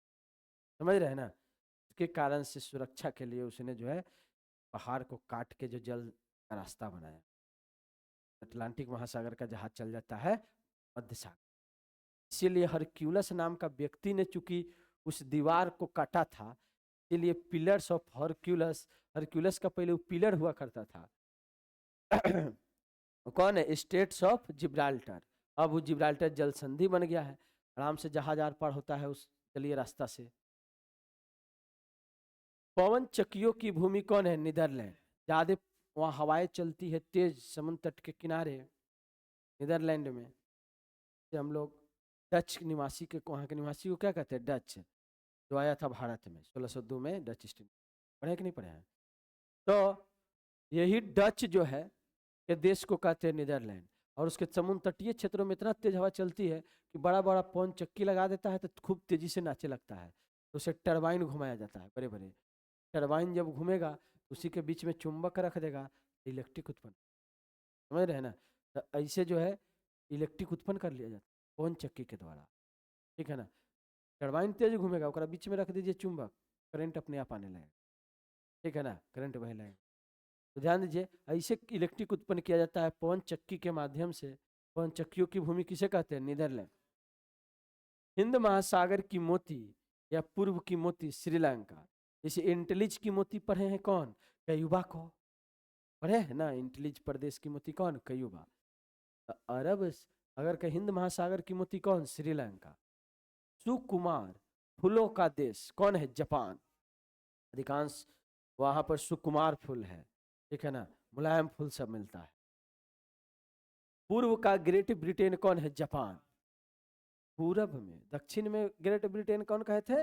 समझ रहे हैं ना। इसके कारण से सुरक्षा के लिए उसने जो है पहाड़ को काट के जो जल का रास्ता बनाया। अटलांटिक महासागर का जहाज चल जाता है मध्य सागर। इसीलिए हरक्यूलस नाम का व्यक्ति ने चूंकि उस दीवार को काटा था, इसलिए पिलर्स ऑफ हरक्यूलस, हरक्यूलस का पहले वो पिलर हुआ करता था। कौन है? States of Gibraltar. अब वो जिब्राल्टर जल संधि बन गया है, आराम से जहाज आर पार होता है उस जलीय रास्ता से। पवन चक्कियों की भूमि कौन है? नीदरलैंड। ज्यादा वहाँ हवाएं चलती है तेज समुद्र तट के किनारे, नीदरलैंड में। से हम लोग डच निवासी के, वहाँ के निवासी को क्या कहते हैं? डच, जो आया था भारत में 1602 में, डच ईस्ट इंडिया। पढ़े कि नहीं पढ़े हैं? तो यही डच जो है ये देश को कहते हैं नीदरलैंड। और उसके समुद्र तटीय क्षेत्रों में इतना तेज हवा चलती है कि बड़ा बड़ा पवन चक्की लगा देता है तो खूब तेजी से नाचे लगता है। तो उसे टरबाइन घुमाया जाता है, बड़े बड़े टरबाइन जब घूमेगा उसी के बीच में चुंबक रख देगा, इलेक्ट्रिक उत्पन्न, समझ रहे हैं ना। तो ऐसे जो है इलेक्ट्रिक उत्पन्न कर लिया जाता है पवन चक्की के द्वारा, ठीक है ना। टरबाइन तेज घूमेगा, ओकरा बीच में रख दीजिए चुंबक, करंट अपने आप आने लगेगा, ठीक है ना, करंट बहे लगेगा। तो ध्यान दीजिए, ऐसे इलेक्ट्रिक उत्पन्न किया जाता है पवन चक्की के माध्यम से। पवन चक्कियों की भूमि किसे कहते हैं? नीदरलैंड। हिंद महासागर की मोती या पूर्व की मोती श्रीलंका। जैसे इंटलिज की मोती पढ़े हैं कौन? कयूबा को पढ़े हैं ना। इंटलिज प्रदेश की मोती कौन? कयूबा। अरब अगर के हिंद महासागर की मोती कौन? श्रीलंका। सुकुमार फूलों का देश कौन है? जापान। अधिकांश वहां पर सुकुमार फूल है, ठीक है ना, मुलायम फूल सब मिलता है। पूर्व का ग्रेट ब्रिटेन कौन है? जापान। पूरब में, दक्षिण में ग्रेट ब्रिटेन कौन कहे थे?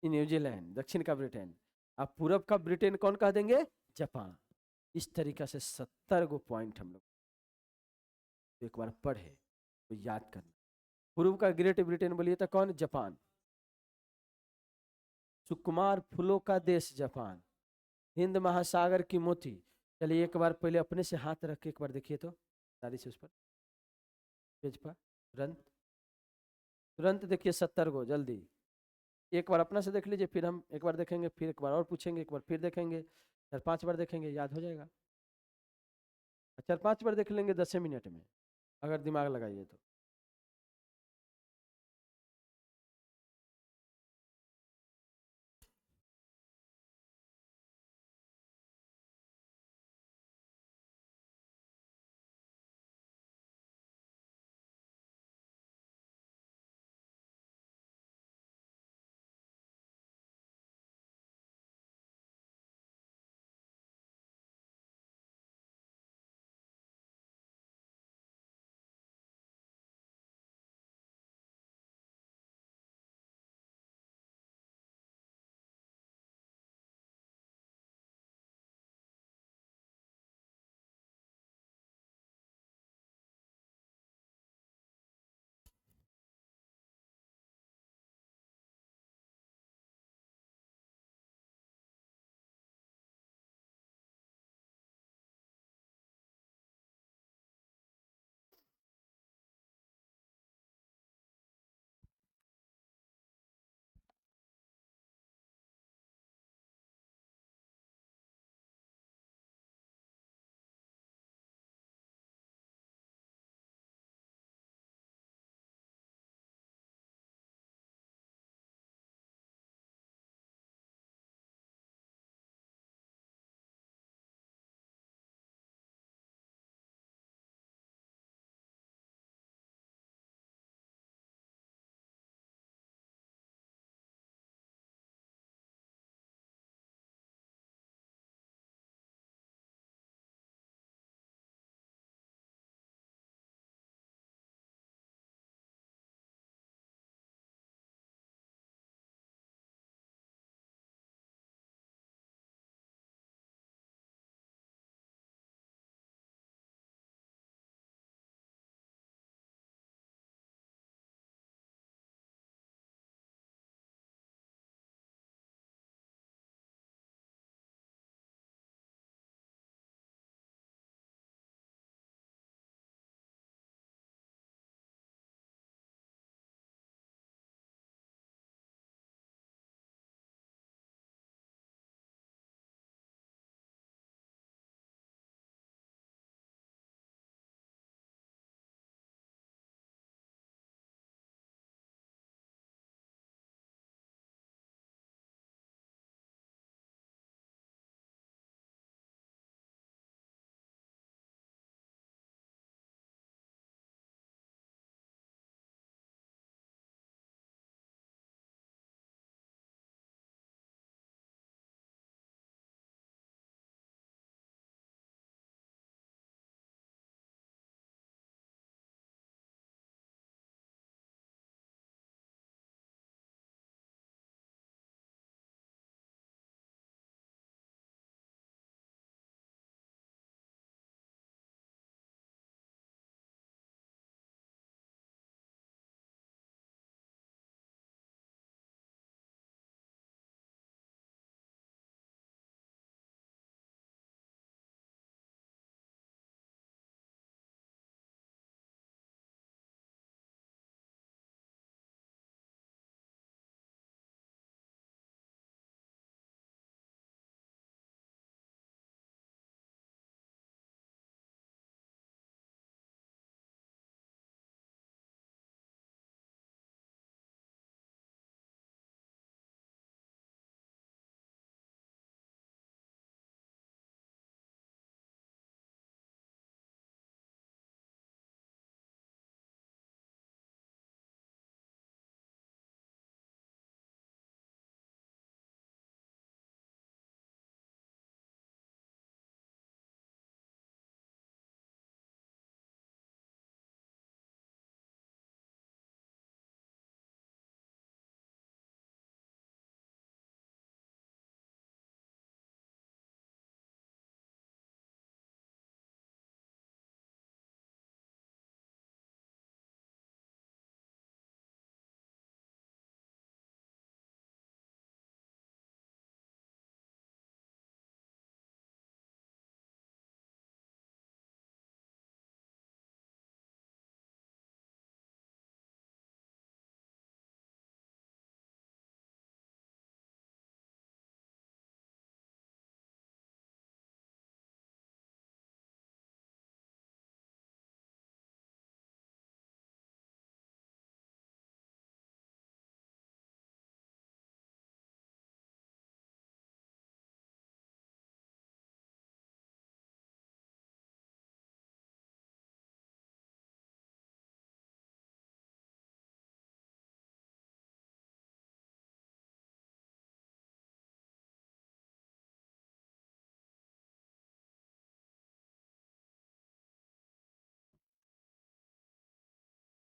न्यूजीलैंड, दक्षिण का ब्रिटेन। अब पूरब का ब्रिटेन कौन कह देंगे? जापान। इस तरीका से 70 गो पॉइंट हम लोग एक बार पढ़े तो याद करना। पूर्व का ग्रेट ब्रिटेन बोलिए तो कौन? जापान। सुकुमार फूलों का देश जापान। हिंद महासागर की मोती। चलिए एक बार पहले अपने से हाथ रख के एक बार देखिए तो तारी से उस पर पेज पर तुरंत तुरंत देखिए 70 गो जल्दी। एक बार अपना से देख लीजिए, फिर हम एक बार देखेंगे, फिर एक बार और पूछेंगे, एक बार फिर देखेंगे, 4-5 बार देखेंगे, याद हो जाएगा। 4-5 बार देख लेंगे 10 मिनट में। अगर दिमाग लगाइए तो।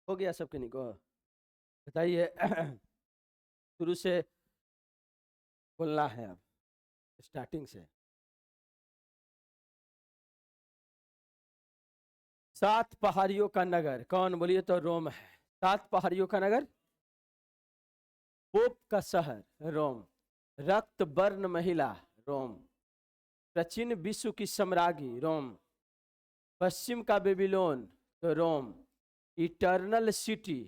हो गया सबके निको? बताइए। शुरू से बोलना है अब, स्टार्टिंग से। 7 पहाड़ियों का नगर कौन? बोलिए तो रोम है। 7 पहाड़ियों का नगर, पोप का शहर रोम, रक्त वर्ण महिला रोम, प्राचीन विश्व की सम्राज्ञी रोम, पश्चिम का बेबीलोन तो रोम, इटर्नल सिटी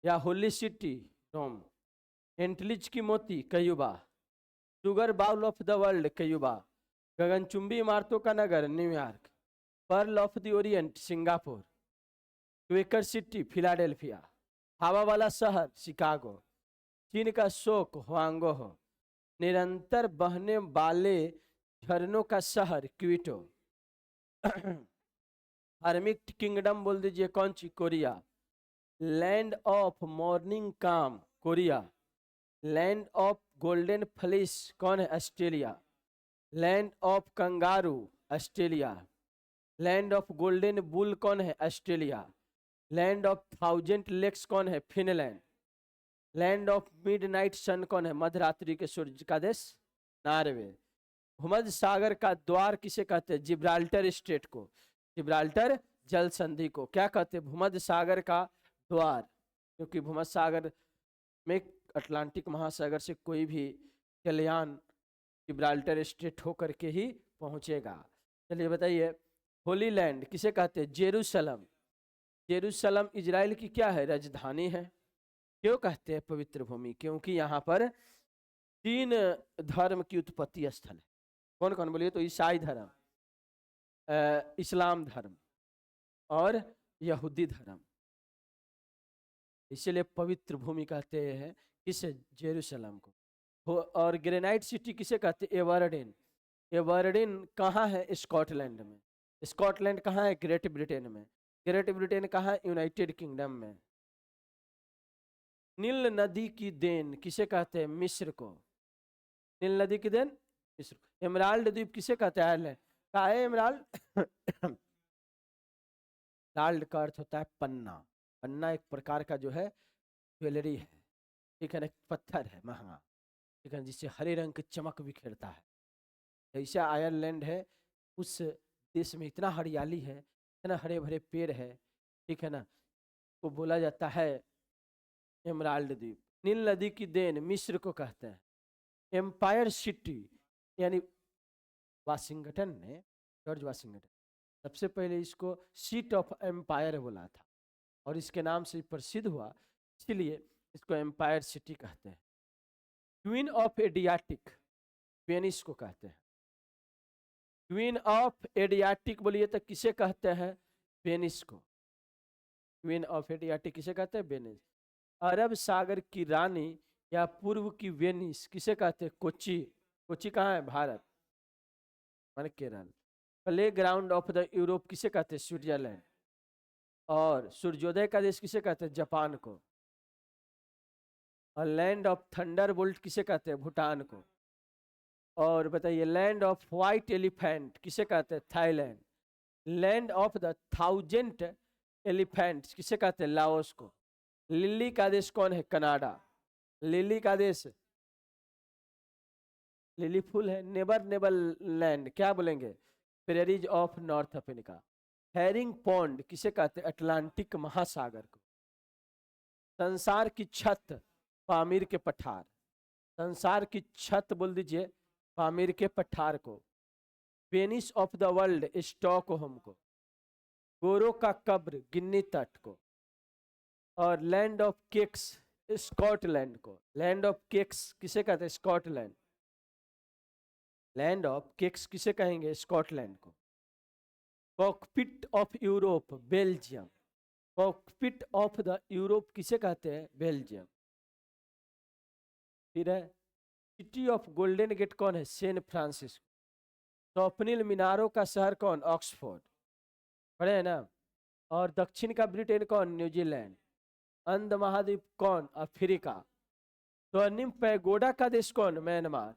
या होली सिटी रोम, एंटलिच की मोती Cuba, sugar bowl of the world Cuba, गगनचुंबी इमारतों का नगर New York, pearl of the Orient Singapore, Quaker city Philadelphia, हवा वाला शहर शिकागो, चीन का शोक हुआंगो हो, निरंतर बहने वाले झरनों का शहर क्विटो, हर्मिट किंगडम बोल दीजिए कौन सी? Korea, land of morning calm Korea, land of golden fleece कौन है? Australia, land of kangaroo Australia, land of golden wool कौन है? Australia, land of thousand lakes कौन है? Finland, land of midnight sun कौन है? मध्यरात्रि के सूर्य का देश नॉर्वे, भूमध्य सागर का द्वार किसे कहते हैं? जिब्राल्टर स्ट्रेट को, जिब्राल्टर जल संधि को क्या कहते हैं? भूमध्य सागर का द्वार, क्योंकि भूमध्य सागर में अटलांटिक महासागर से कोई भी जलयान जिब्राल्टर स्ट्रेट होकर के ही पहुंचेगा। चलिए बताइए, होली लैंड किसे कहते हैं? जेरूशलम, जेरूशलम इजराइल की क्या है? राजधानी है। क्यों कहते हैं पवित्र भूमि? क्योंकि यहाँ पर 3 धर्म की उत्पत्ति स्थल है। कौन कौन? बोलिए तो। ईसाई धर्म, इस्लाम धर्म और यहूदी धर्म, इसलिए पवित्र भूमि कहते हैं किसे? जेरूशलम को। और ग्रेनाइट सिटी किसे कहते हैं? एवर्डेन, एवर्डेन कहाँ है? स्कॉटलैंड में। स्कॉटलैंड कहाँ है? ग्रेट ब्रिटेन में। ग्रेट ब्रिटेन कहाँ है? यूनाइटेड किंगडम में। नील नदी की देन किसे कहते हैं? मिस्र को। नील नदी की देन मिस्र को। एमराल्ड द्वीप किसे कहते हैं? आयरलैंड का है एमराल्ड। एमराल्ड का अर्थ होता है पन्ना। पन्ना एक प्रकार का जो है ज्वेलरी है, ठीक है ना, पत्थर है महंगा, ठीक है, जिससे हरे रंग की चमक बिखेरता है। ऐसा आयरलैंड है, उस देश में इतना हरियाली है, इतना हरे भरे पेड़ है, ठीक है ना, वो बोला जाता है एमराल्ड द्वीप। नील नदी की देन मिस्र को कहते हैं। एम्पायर सिटी यानी वाशिंगटन ने, जॉर्ज वाशिंगटन सबसे पहले इसको सीट ऑफ एम्पायर बोला था और इसके नाम से प्रसिद्ध हुआ, इसलिए इसको एम्पायर सिटी कहते हैं। क्वीन ऑफ एडियाटिक वेनिस को कहते हैं। क्वीन ऑफ एडियाटिक बोलिए तो किसे कहते हैं? वेनिस को। क्वीन ऑफ एडियाटिक किसे कहते हैं? वेनिस। अरब सागर की रानी या पूर्व की वेनिस किसे कहते हैं? कोची। कोची कहाँ है? भारत माने Kerala. Play ground of the Europe किसे कहते हैं? स्विट्जरलैंड। और सूर्योदय का देश किसे कहते हैं? जापान को। और लैंड ऑफ थंडरबोल्ट किसे कहते हैं? भूटान को। और बताइए, लैंड ऑफ व्हाइट एलिफेंट किसे कहते हैं? Thailand. Land of the 1000 elephant किसे कहते हैं? लाओस को। लिली का देश कौन है? कनाडा। लिली का देश, लिली फूल है। नेबर नेबर लैंड क्या बोलेंगे? Prairies of north Africa. Herring pond किसे कहते हैं? अटलांटिक महासागर को। संसार की छत पामीर के पठार। संसार की छत बोल दीजिए पामीर के पठार को। Venice of the world Stockholm को। गोरो का कब्र गिन्नी तट को। और लैंड ऑफ केक्स स्कॉटलैंड को। लैंड ऑफ केक्स किसे कहते हैं? स्कॉटलैंड। लैंड ऑफ केक्स किसे कहेंगे? स्कॉटलैंड को। Cockpit of Europe Belgium. Cockpit of the Europe किसे कहते हैं? बेल्जियम। फिर है सिटी ऑफ गोल्डन गेट कौन है? San Francisco. स्वप्निल मीनारों का शहर कौन? ऑक्सफोर्ड। पढ़े हैं ना। और दक्षिण का ब्रिटेन कौन? न्यूजीलैंड। अंध महाद्वीप कौन? अफ्रीका। स्वर्णिम पैगोडा का देश कौन? म्यांमार।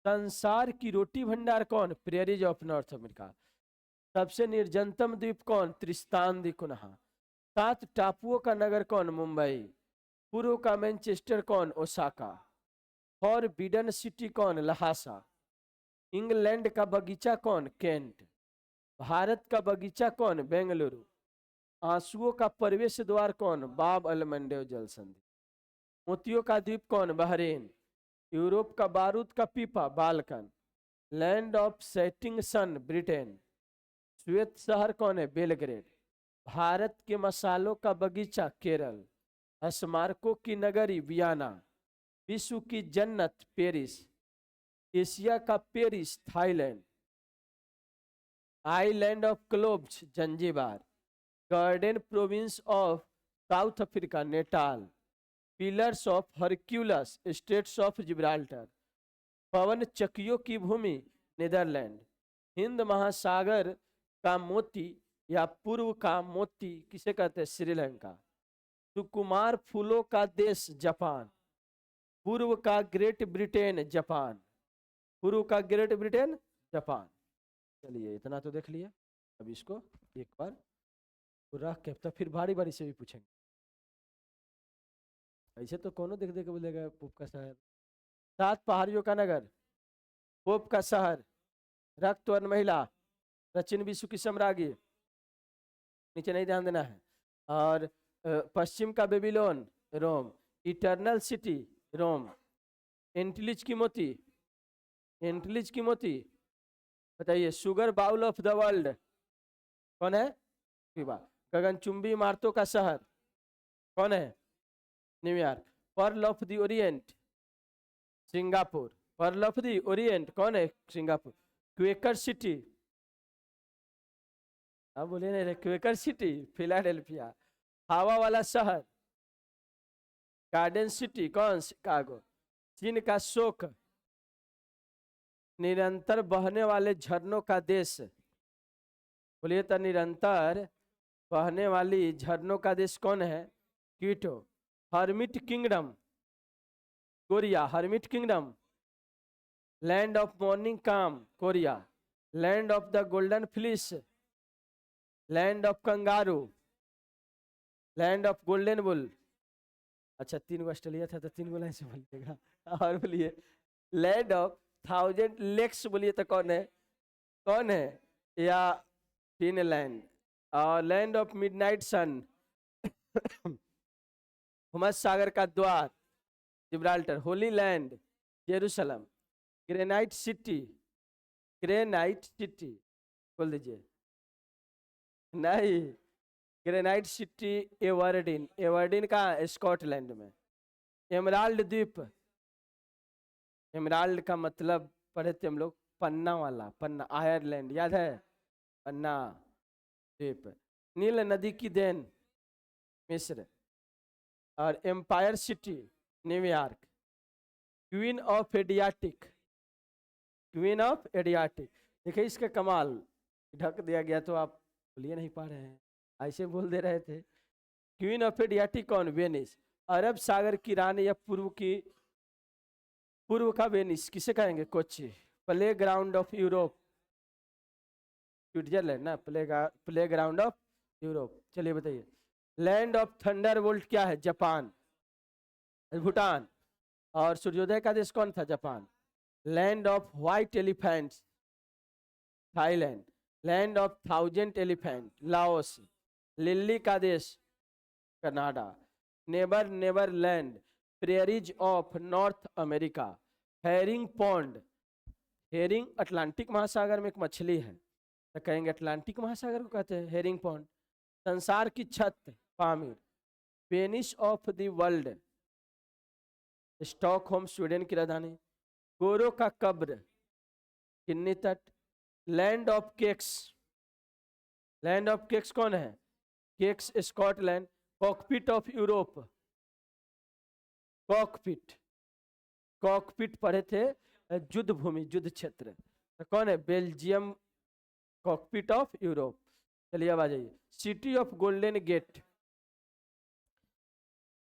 संसार की रोटी भंडार कौन? Prairies of north America. सबसे निर्जनतम द्वीप कौन? त्रिस्तान दी कुनहा। 7 टापुओं का नगर कौन? मुंबई। पूर्व का मैनचेस्टर कौन? ओसाका। फॉरबिडन सिटी कौन? लहासा। इंग्लैंड का बगीचा कौन? केंट। भारत का बगीचा कौन? बेंगलुरु। आंसुओं का प्रवेश द्वार कौन? बाब अल मंडेव जल संधि। मोतियों का द्वीप कौन? बहरीन। यूरोप का बारूद का पीपा? Balkan. Land of setting sun? Britain. श्वेत शहर कौन है? बेलग्रेड। भारत के मसालों का बगीचा? केरल। स्मारकों की नगरी? वियना। विश्व की जन्नत? पेरिस। एशिया का Paris? Thailand. Island of cloves? Zanzibar. Garden province of South Africa? Natal. Pillars of Hercules? Straits of Gibraltar. पवन चक्कियों की भूमि? नीदरलैंड। हिंद महासागर का मोती या पूर्व का मोती किसे कहते हैं? श्रीलंका। सुकुमार फूलों का देश? जापान। पूर्व का ग्रेट ब्रिटेन? जापान। पूर्व का ग्रेट ब्रिटेन? जापान। चलिए इतना तो देख लिया। अब इसको एक बार रख के तो फिर बारी बारी से भी पूछेंगे। ऐसे तो कौन देख देख बोलेगा पोप का शहर। 7 पहाड़ियों का नगर? पोप का शहर? रक्त वर्ण महिला? प्राचीन विश्व की सम्राज्ञी? नीचे नहीं ध्यान देना है। और पश्चिम का Babylon? Rome. Eternal city? Rome. Antilles की मोती? एंटिलिज की मोती बताइए। Sugar bowl of the world कौन है? क्यूबा। गगनचुंबी इमारतों का शहर कौन है? New York. Pearl of the Orient? Singapore. Pearl of the Orient कौन है? सिंगापुर। Quaker city? अब बोलिए नहीं, क्वेकर सिटी? फिलाडेल्फिया। हवा वाला शहर? गार्डन सिटी कौन? शिकागो। चीन का शोक? निरंतर बहने वाले झरनों का देश? बोलिए तो निरंतर बहने वाली झरनों का देश कौन है? Quito. Hermit kingdom? Korea. Hermit kingdom. Land of morning calm? Korea. Land of the golden fleece? Land of kangaroo? Land of golden bull? अच्छा 3 गो ऑस्ट्रेलिया था तो 3 गो लाइन से बोलिएगा। और बोलिए लैंड ऑफ 1000 लेक्स बोलिए तो कौन है? कौन है? या फिनलैंड। और लैंड ऑफ मिडनाइट सन? हुमस सागर का द्वार? Gibraltar. Holy land? Jerusalem. Granite city? Granite city बोल दीजिए। नहीं, ग्रेनाइट सिटी एवर्डिन। एवर्डिन का स्कॉटलैंड में। एमराल्ड द्वीप? एमराल्ड का मतलब पढ़े थे हम लोग पन्ना वाला, पन्ना आयरलैंड, याद है? पन्ना द्वीप। नील नदी की देन? मिस्र। और empire city? New York. Queen of Adriatic? Queen of Adriatic. देखिए इसका कमाल, ढक दिया गया तो आप बोलिए नहीं पा रहे हैं, ऐसे बोल दे रहे थे। क्वीन ऑफ एडियाटिक कौन? वेनिस। अरब सागर की रानी या पूर्व का वेनिस किसे कहेंगे? Kochi. Play ground of Europe? Switzerland ना, प्ले ग्राउंड ऑफ यूरोप। चलिए बताइए लैंड ऑफ थंडर बोल्ट क्या है? जापान। भूटान। और सूर्योदय का देश कौन था? Japan. Land of white elephants? Thailand. Land of 1000 elephant? Laos. Lillie का देश? Canada. Neighbour neighbour land? Prairies of north America. Herring pond? Herring Atlantic महासागर में एक मछली है तो कहेंगे अटलांटिक महासागर को कहते हैं हेरिंग पॉन्ड। संसार की छत? Pamir. Venice of the world? Stockholm Sweden की राजधानी। गोरो का कब्र? किन्नी तट। Land of cakes? Land of cakes कौन है? Cakes Scotland. Cockpit of Europe? Cockpit, cockpit पढ़े थे युद्ध भूमि, युद्ध क्षेत्र, तो कौन है? बेल्जियम। Cockpit of Europe. चलिए अब आ जाइए सिटी ऑफ गोल्डन गेट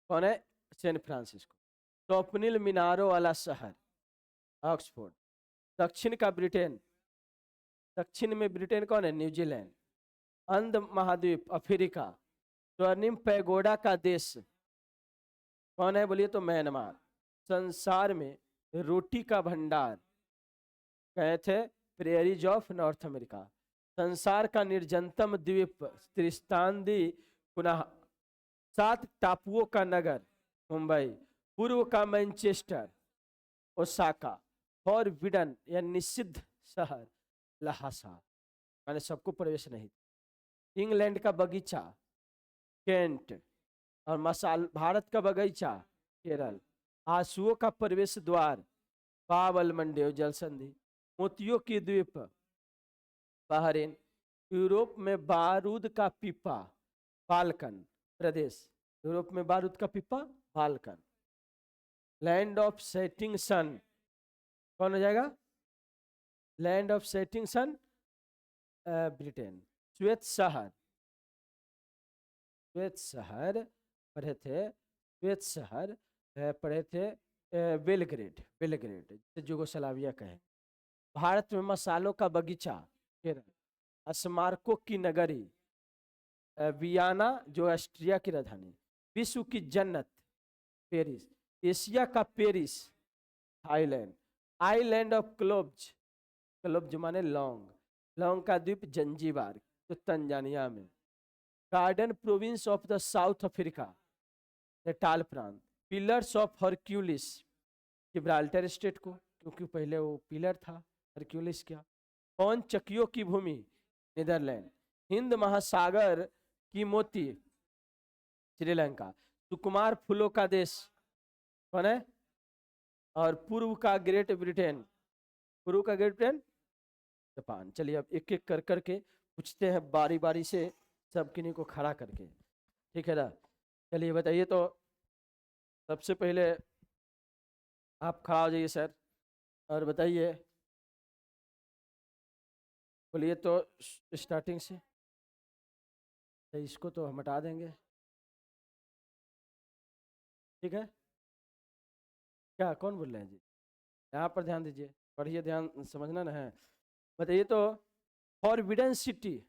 कौन है? San Francisco. स्वप्निल मीनारों वाला शहर? ऑक्सफोर्ड। दक्षिण का ब्रिटेन? दक्षिण में ब्रिटेन कौन है? न्यूजीलैंड। अंध महाद्वीप? अफ्रीका। स्वर्णिम पैगोडा का देश कौन है बोलिए तो म्यांमार। संसार में रोटी का भंडार कहे थे प्रेयरीज ऑफ नॉर्थ अमेरिका। संसार का निर्जनतम द्वीप त्रिस्तान दी पुनः। 7 टापुओं का नगर मुंबई। पूर्व का मैनचेस्टर ओसाका। फॉरबिडन या निषिद्ध शहर लहासा, मैंने सबको प्रवेश नहीं। इंग्लैंड का बगीचा केंट। और मसाल भारत का बगीचा केरल। आंसुओं का प्रवेश द्वार पावल मंडेव जल संधि। मोतियों की द्वीप बहरीन। यूरोप में बारूद का पीपा बाल्कन प्रदेश। यूरोप में बारूद का पीपा Balkan. Land of setting sun कौन हो जाएगा? Land of setting sun Britain. श्वेत शहर, श्वेत शहर पढ़े थे, श्वेत शहर पढ़े थे बेलग्रेड, बेलग्रेड जुगोस्लाविया कहे। भारत में मसालों का बगीचा केरल। स्मारकों की नगरी वियना जो ऑस्ट्रिया की राजधानी। विश्व की जन्नत पेरिस। एशिया का Paris Thailand. Island of cloves, cloves माने लौंग, लौंग का द्वीप जंजीबार जो तंजानिया में। Garden province of the South Africa Natal प्रांत। पिलर्स ऑफ हरक्यूलिस जिब्राल्टर स्टेट को, क्योंकि पहले वो पिलर था हरक्यूलिस क्या। कौन चकियों की भूमि नीदरलैंड। हिंद महासागर की मोती श्रीलंका। सुकुमार फूलों का देश कौन है? और पूर्व का ग्रेट ब्रिटेन, पूर्व का ग्रेट ब्रिटेन जापान। चलिए अब एक एक कर करके पूछते हैं बारी बारी से, सब किन्हीं को खड़ा करके, ठीक है ना। चलिए बताइए तो सबसे पहले आप खड़ा हो जाइए सर और बताइए, बोलिए तो स्टार्टिंग से। तो इसको तो हम हटा देंगे, ठीक है। क्या कौन बोल रहे हैं जी? यहाँ पर ध्यान दीजिए, पढ़िए, ध्यान समझना ना है। बताइए तो फॉरबिडन सिटी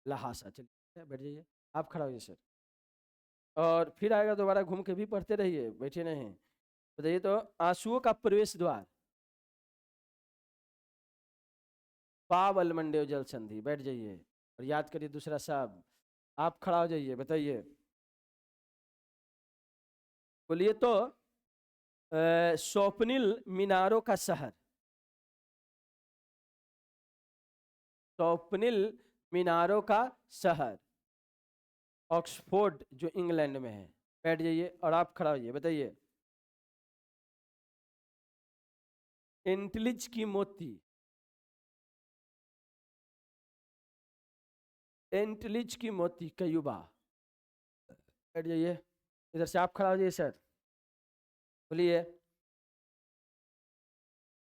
लहासा। चलिए बैठ जाइए, आप खड़ा होइए सर, और फिर आएगा दोबारा घूम के भी पढ़ते रहिए, बैठे नहीं। बताइए तो आंसुओं का प्रवेश द्वार पावल मंडेव जल संधि। बैठ जाइए और याद करिए दूसरा शब्द। आप खड़ा हो जाइए, बताइए, बोलिए तो स्वप्निल मीनारों का शहर। स्वप्निल मीनारों का शहर ऑक्सफोर्ड जो इंग्लैंड में है। बैठ जाइए और आप खड़ा होइए, बताइए। एंटलिज की मोती, एंटलिज की मोती कयूबा। बैठ जाइए, इधर से आप खड़ा हो जाइए सर, बोलिए।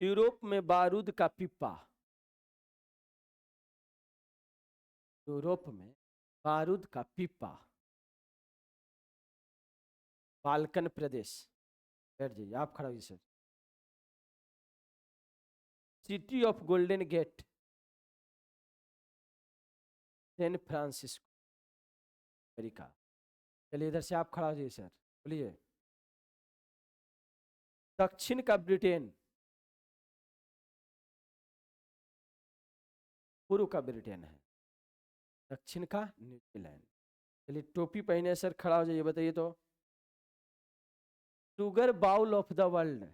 यूरोप में बारूद का पिप्पा, यूरोप में बारूद का पिप्पा बाल्कन प्रदेश। बैठ जाइए, आप खड़ा होइए sir. City of golden gate San Francisco America. चलिए इधर से आप खड़ा हो जाइए सर, बोलिए। दक्षिण का ब्रिटेन, पूर्व का ब्रिटेन है। दक्षिण का न्यूजीलैंड। चलिए टोपी पहने सर, खड़ा हो जाइए, बताइए तो sugar bowl of the world,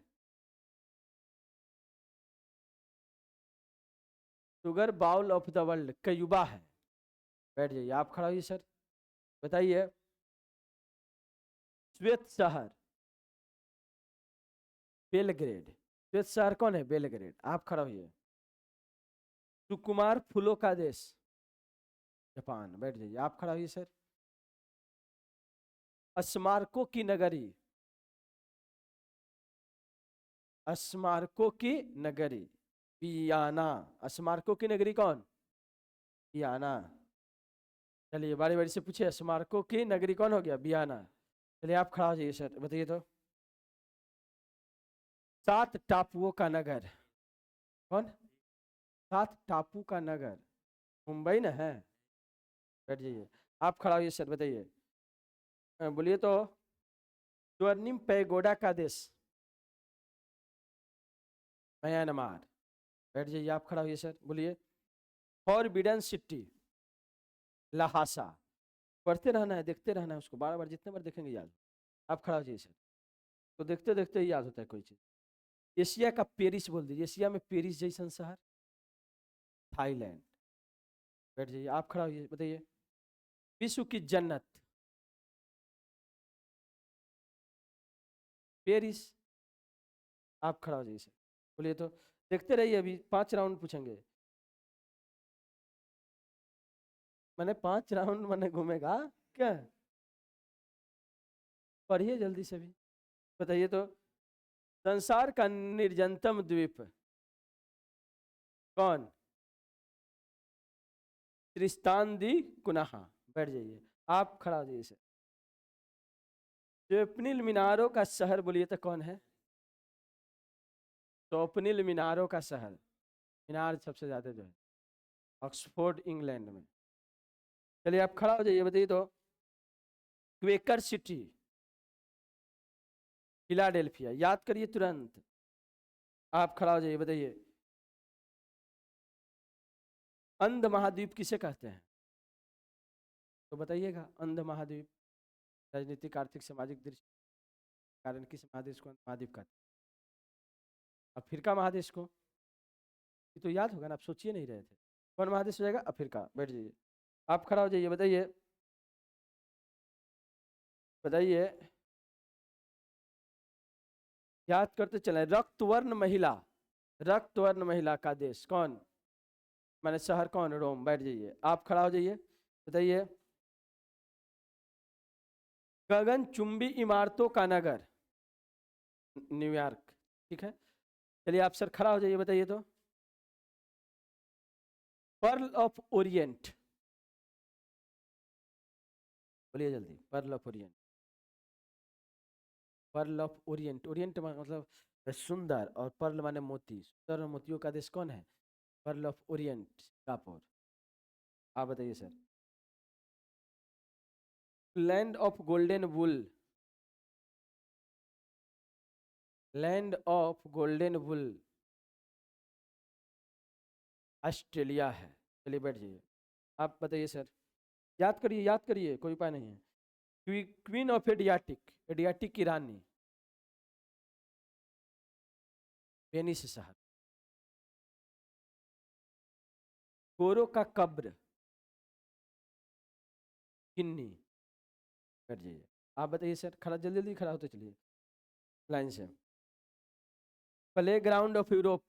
sugar bowl of the world Cuba है। बैठ जाइए, आप खड़ा होइए सर, बताइए। श्वेत शहर बेलग्रेड। श्वेत शहर कौन है? बेलग्रेड। आप खड़ा होइए। सुकुमार फूलों का देश जापान। बैठ जाइए, आप खड़ा होइए सर। स्मारकों की नगरी, स्मारकों की नगरी वियना। स्मारकों की नगरी कौन? वियना। चलिए बारी बारी से पूछिए, स्मारकों की नगरी कौन हो गया? वियना। चलिए आप खड़ा हो जाइए सर, बताइए तो 7 टापुओं का नगर कौन? 7 टापू का नगर मुंबई ना है। बैठ जाइए। आप खड़ा होइए सर, बताइए। बोलिए तो। स्वर्णिम पैगोडा का देश। म्यांमार। बैठ जाइए, आप खड़ा होइए सर, बोलिए। Forbidden city. लहासा। पढ़ते रहना है, देखते रहना है उसको, बार बार जितने बार देखेंगे याद। आप खड़ा हो जाइए सर। तो देखते देखते ही याद होता है कोई चीज। एशिया का पेरिस बोल दीजिए, एशिया में पेरिस जैसन शहर। थाईलैंड। बैठ जाइए, आप खड़ा होइए, बताइए। विश्व की जन्नत। पेरिस। आप खड़ा हो जाइए सर, बोलिए तो। देखते रहिए, अभी 5 राउंड पूछेंगे। मैंने 5 राउंड मैंने घूमेगा क्या? पढ़िए जल्दी से भी। बताइए तो। संसार का निर्जनतम द्वीप। कौन? त्रिस्तान दी कुनाहा। बैठ जाइए, आप खड़ा हो जाइए सर। स्वप्निल मीनारों का शहर बोलिए तो कौन है? स्वप्निल मीनारों का शहर। मीनार सबसे ज्यादा जो है, ऑक्सफोर्ड इंग्लैंड में। चलिए आप खड़ा हो जाइए, बताइए तो। Quaker city. फिलाडेल्फिया। याद करिए तुरंत। आप खड़ा हो जाइए, बताइए। अंध महाद्वीप किसे कहते हैं? तो बताइएगा, अंध महाद्वीप। राजनीतिक, आर्थिक, सामाजिक दृष्टि कारण किस महादेश को अंध महाद्वीप कहते हैं? अफ्रीका महादेश को। ये तो याद होगा ना, आप सोचिए नहीं रहे थे। कौन महादेश हो जाएगा? अफ्रीका। बैठ जाइए, आप खड़ा हो जाइए, बताइए। बताइए। याद करते चले। रक्तवर्ण महिला। रक्तवर्ण महिला का देश कौन? मैंने शहर कौन? रोम। बैठ जाइए, आप खड़ा हो जाइए, बताइए। गगन चुंबी इमारतों का नगर। न्यूयॉर्क। ठीक है। चलिए आप सर खड़ा हो जाइए, बताइए तो। Perl of Orient. बोलिए जल्दी, Perl of Orient. Perl of Orient, Orient मतलब सुंदर, और पर्ल माने मोती, सुंदर और मोतियों का देश कौन है? Pearl of Orient, Singapore. आप बताइए sir. Land of golden wool. Land of golden wool Australia है। चलिए बैठ जाइए, आप बताइए सर। याद करिए, याद करिए, कोई उपाय नहीं है। क्वीन ऑफ एडियाटिक, एडियाटिक की रानी। वेनिस शहर। गोरो का कब्र। किन्नी। बैठ जाइए, आप बताइए सर। खड़ा जल्दी जल्दी खड़ा होते चलिए लाइन से। Play ground of Europe.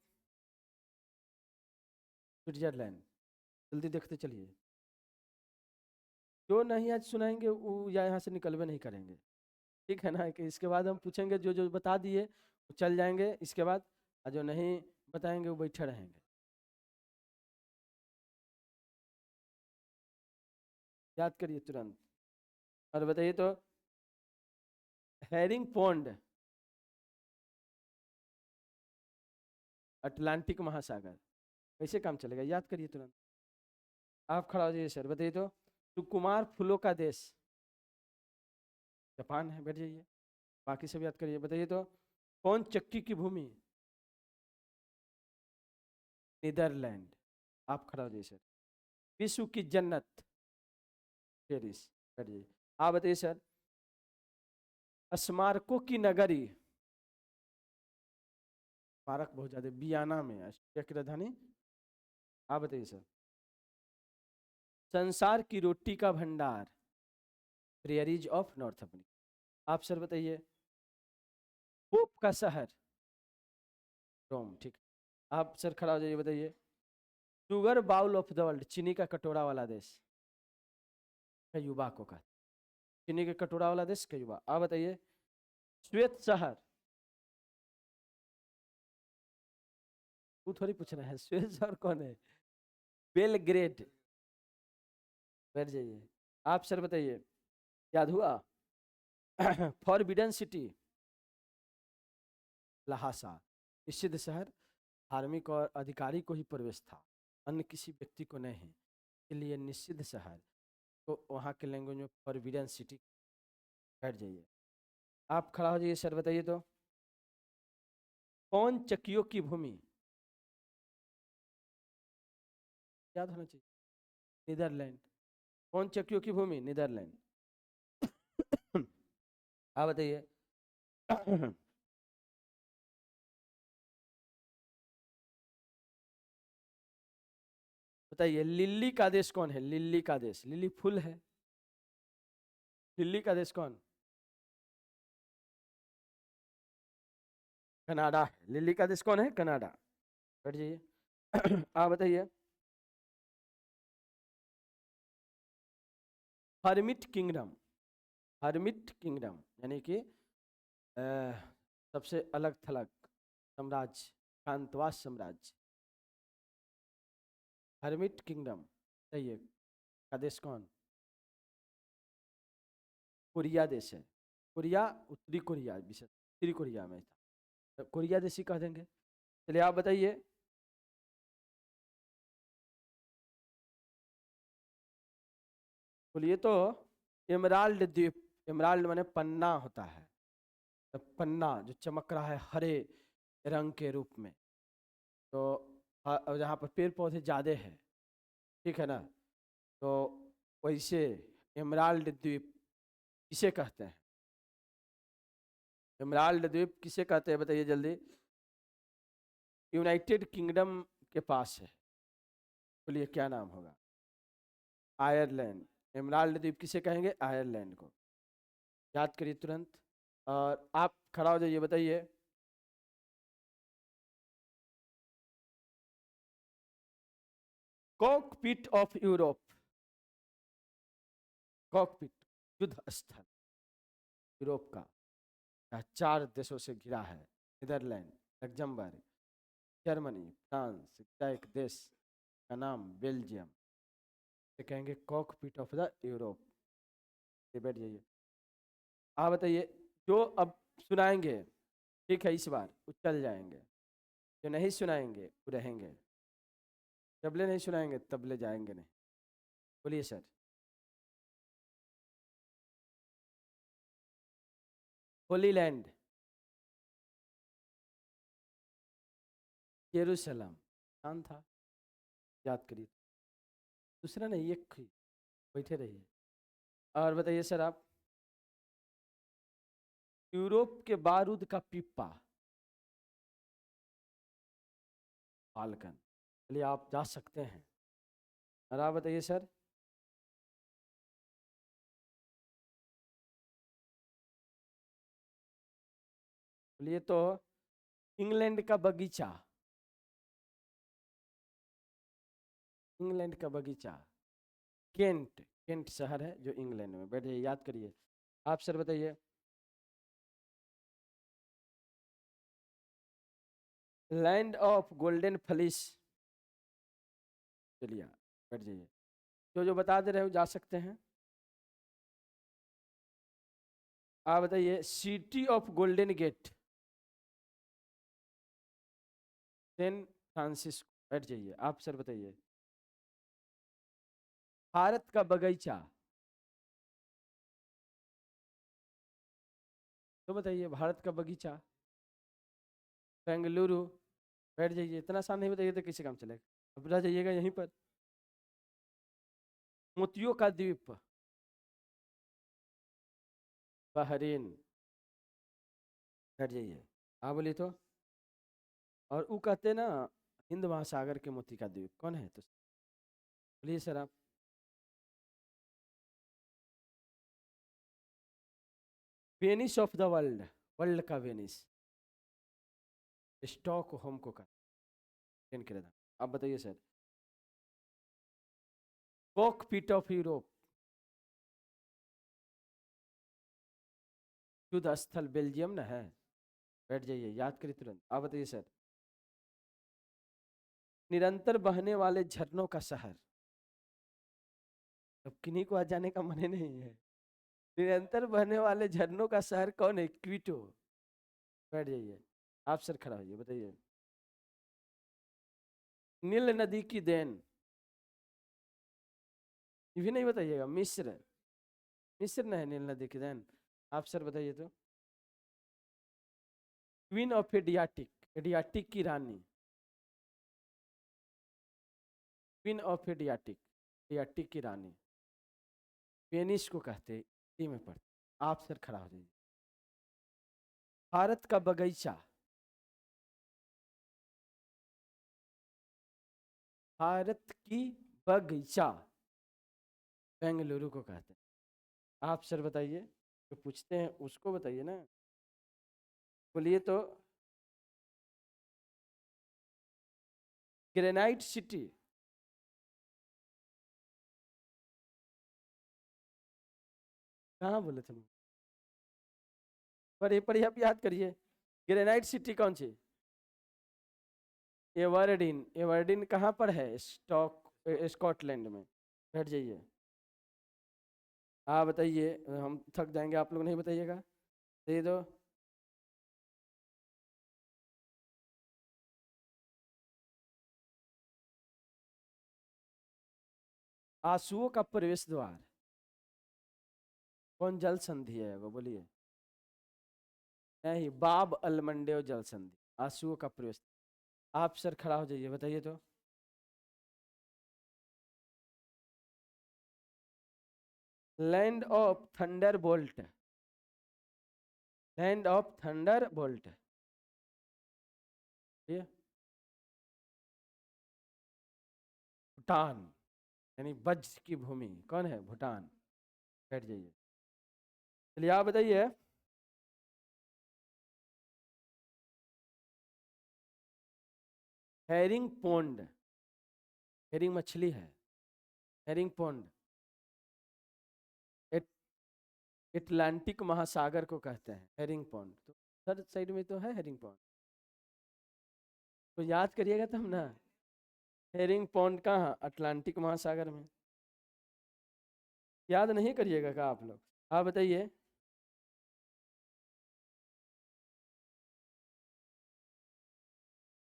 Switzerland. जल्दी देखते चलिए। जो नहीं आज सुनाएंगे वो या यहाँ से निकलवे नहीं करेंगे, ठीक है ना? कि इसके बाद हम पूछेंगे, जो जो बता दिए वो चल जाएंगे इसके बाद, और जो नहीं बताएंगे वो बैठे रहेंगे। याद करिए तुरंत, और बताइए तो। Herring pond. अटलांटिक महासागर। कैसे काम चलेगा? याद करिए तुरंत। आप खड़ा हो जाइए सर, बताइए तो। सुकुमार फूलों का देश। जापान है। बैठ जाइए, बाकी सब याद करिए, बताइए तो। कौन चक्की की भूमि? नीदरलैंड। आप खड़ा हो जाइए सर। विश्व की जन्नत। पेरिस। बैठ जाइए, आप बताइए सर। स्मारकों की नगरी। स्मारक बहुत ज्यादा बियाना में है, ऑस्ट्रेलिया की राजधानी। आप बताइए सर। संसार की रोटी का भंडार। ब्रियरीज ऑफ नॉर्थ अफ्रीका। आप सर बताइए। पोप का शहर। रोम। ठीक। आप सर खड़ा हो जाइए, बताइए। Sugar bowl of the world, चीनी का कटोरा वाला देश। युवा को का, चीनी के कटोरा वाला देश युवा। आप बताइए। श्वेत शहर। वो थोड़ी पूछना है, श्वेत शहर कौन है? बेलग्रेड। बैठ जाइए, आप सर बताइए। याद हुआ? Forbidden city. लहासा। निषिद्ध शहर। धार्मिक और अधिकारी को ही प्रवेश था, अन्य किसी व्यक्ति को नहीं, इसलिए निषिद्ध शहर। तो वहाँ के लैंग्वेज में फॉरबिडन सिटी। बैठ जाइए, आप खड़ा हो जाइए सर, बताइए तो कौन चकियों की भूमि, याद होना चाहिए, नीदरलैंड। कौन चकियों की भूमि, नीदरलैंड। आप बताइए। बताइए लिल्ली का देश कौन है, लिल्ली का देश, लिल्ली फूल है, लिल्ली का देश कौन, कनाडा है। लिल्ली का देश कौन है, कनाडा। बैठ जाइए। आप बताइए। हर्मिट किंगडम, हर्मिट किंगडम यानी कि अ, सबसे अलग थलग साम्राज्य, शांतवास साम्राज्य, हर्मिट किंगडम। बताइए का देश कौन, कोरिया देश है। कोरिया, उत्तरी कोरिया, विशेष उत्तरी कोरिया में था, तो कोरिया देश ही कह देंगे। चलिए आप बताइए। बोलिए तो एमराल्ड द्वीप, एमराल्ड माने पन्ना होता है, तो पन्ना जो चमक रहा है हरे रंग के रूप में, तो जहाँ पर पेड़ पौधे ज़्यादा है, ठीक है ना, तो वैसे एमराल्ड द्वीप किसे कहते हैं, एमराल्ड द्वीप किसे कहते हैं, बताइए जल्दी। यूनाइटेड किंगडम के पास है, बोलिए क्या नाम होगा, आयरलैंड। एमराल्ड द्वीप किसे कहेंगे, आयरलैंड को। याद करिए तुरंत। और आप खड़ा हो जाइए, बताइए। कॉकपिट ऑफ यूरोप, कॉकपिट युद्ध स्थल यूरोप का, यह 4 देशों से घिरा है, नीदरलैंड, लग्जमबर्ग, जर्मनी, फ्रांस का एक देश का नाम बेल्जियम, ये कहेंगे कॉकपिट ऑफ द यूरोप। ये बैठ जाइए। आप बताइए, जो अब सुनाएंगे, ठीक है, इस बार वो चल जाएंगे, जो नहीं सुनाएंगे वो रहेंगे, जबले नहीं सुनाएंगे तबले जाएंगे नहीं। बोलिए सर। होली लैंड, यरूशलेम, नाम था, याद करिए। दूसरा नहीं, एक ही, बैठे रहिए। और बताइए सर आप। यूरोप के बारूद का पिप्पा, बाल्कन। चलिए आप जा सकते हैं। और आप बताइए सर। बोलिए तो इंग्लैंड का बगीचा, इंग्लैंड का बगीचा, केंट, केंट शहर है जो इंग्लैंड में। बैठिए, याद करिए। आप सर बताइए। लैंड ऑफ गोल्डन फ्लिस, चलिए बैठ जाइए। जो जो बता दे रहे हो जा सकते हैं। आप बताइए city of golden gate, San Francisco. बैठ जाइए। आप सर बताइए। भारत का बगीचा, तो बताइए भारत का बगीचा, बेंगलुरु। बैठ जाइए, इतना आसान नहीं बताइए तो किसी काम चलेगा, अब रह जाइएगा यहीं पर। मोतियों का द्वीप, बहरीन। बैठ जाइए। हाँ बोलिए तो। और वो कहते हैं ना, हिंद महासागर के मोती का द्वीप कौन है, तो बोलिए सर आप। Venice of the world, world का वेनिस, स्टॉक होम को का आप बताइए सर। कॉकपिट ऑफ यूरोप, युद्ध स्थल बेल्जियम ना है। बैठ जाइए, याद करिए तुरंत। आप बताइए सर। निरंतर बहने वाले झरनों का शहर, अब किन्हीं को आज जाने का मन ही नहीं है। निरंतर बहने वाले झरनों का शहर कौन है, क्विटो। बैठ जाइए। आप सर खड़ा होइए, बताइए। नील नदी की देन, ये भी नहीं बताइएगा। मिस्र, मिस्र नहीं, नील नदी की देन। आप सर बताइए तो। क्वीन ऑफ एडियाटिक, एडियाटिक की रानी, क्वीन ऑफ एडियाटिक, एडियाटिक की रानी वेनिस को कहते हैं, हिंदी में पढ़ते। आप सर खड़ा हो जाइए। भारत का बगीचा, भारत की बगीचा बेंगलुरु को कहते हैं। आप सर बताइए, जो पूछते हैं उसको बताइए ना, बोलिए तो। ग्रेनाइट सिटी, कहाँ बोले थे? पर आप याद करिए, ग्रेनाइट सिटी कौन सी? एवर्डिन, एवर्डिन कहाँ पर है? स्कॉटलैंड में। बैठ जाइए। हाँ बताइए, हम थक जाएंगे, आप लोग नहीं बताइएगा। दे दो। आंसुओं का प्रवेश द्वार, कौन जल संधि है वो बोलिए? नहीं, बाब अलमंडेव जल संधि, आंसुओं का प्रवेश। आप सर खड़ा हो जाइए, बताइए तो। Land of thunder bolt, land of thunder bolt, ये भूटान, यानी वज्र की भूमि कौन है? भूटान। बैठ जाइए। चलिए आप बताइए। हेरिंग पोंड, हेरिंग मछली है, हेरिंग पोंड एटलांटिक महासागर को कहते हैं हेरिंग पॉन्ड। तो सर साइड में तो है हेरिंग पॉन्ड, तो याद करिएगा तब ना। हेरिंग पॉन्ड कहाँ? अटलांटिक महासागर में। याद नहीं करिएगा क्या आप लोग? आप बताइए।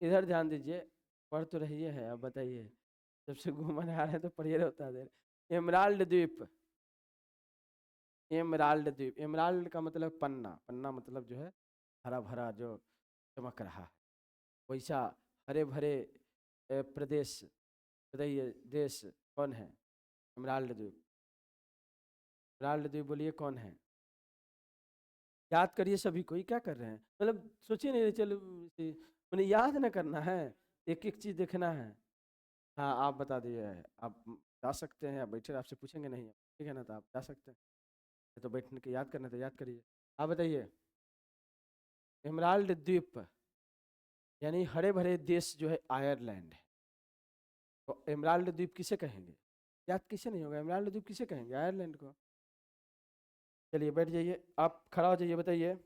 इधर ध्यान दीजिए, पढ़ तो रही है, अब बताइए। जब से घूमने आ रहे हैं तो पढ़िए रहता देर। एमराल्ड द्वीप, एमराल्ड द्वीप, एमराल्ड का मतलब पन्ना, पन्ना मतलब जो है हरा भरा जो चमक रहा है, वैसा हरे भरे प्रदेश, बताइए देश कौन है? एमराल्ड द्वीप, एमराल्ड द्वीप बोलिए कौन है? याद करिए सभी को, ये क्या कर रहे हैं? मतलब सोचिए नहीं, चलो उन्हें याद ना करना है, एक एक चीज देखना है। हाँ आप बता दिए, आप जा सकते हैं, आप बैठे, आपसे पूछेंगे नहीं, ठीक है ना, तो आप जा सकते हैं। तो बैठने के याद करना तो याद करिए। आप बताइए। एमराल्ड द्वीप यानी हरे भरे देश जो है आयरलैंड है। तो एमराल्ड द्वीप किसे कहेंगे? याद किसे नहीं होगा? एमराल्ड द्वीप किसे कहेंगे? आयरलैंड को। चलिए बैठ जाइए, आप खड़ा हो जाइए, बताइए।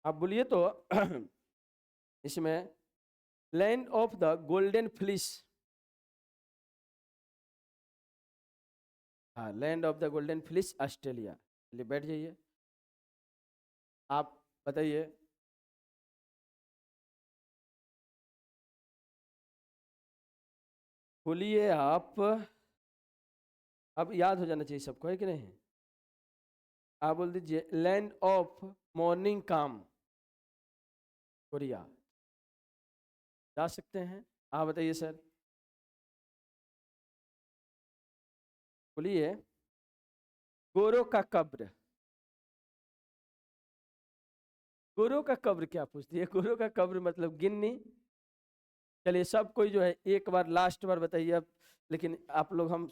आप बोलिए तो। इसमें land of the golden fleece, हाँ land of the golden fleece Australia. चलिए बैठ जाइए, आप बताइए। बोलिए आप। अब याद हो जाना चाहिए सबको, है कि नहीं? आप बोल दीजिए land of morning calm, Korea. जा सकते हैं। आप बताइए सर। बोलिए। गोरो का कब्र, गोरो का कब्र क्या पूछ दिए? गोरो का कब्र मतलब गिन्नी। चलिए सब कोई जो है एक बार लास्ट बार बताइए अब, लेकिन आप लोग हम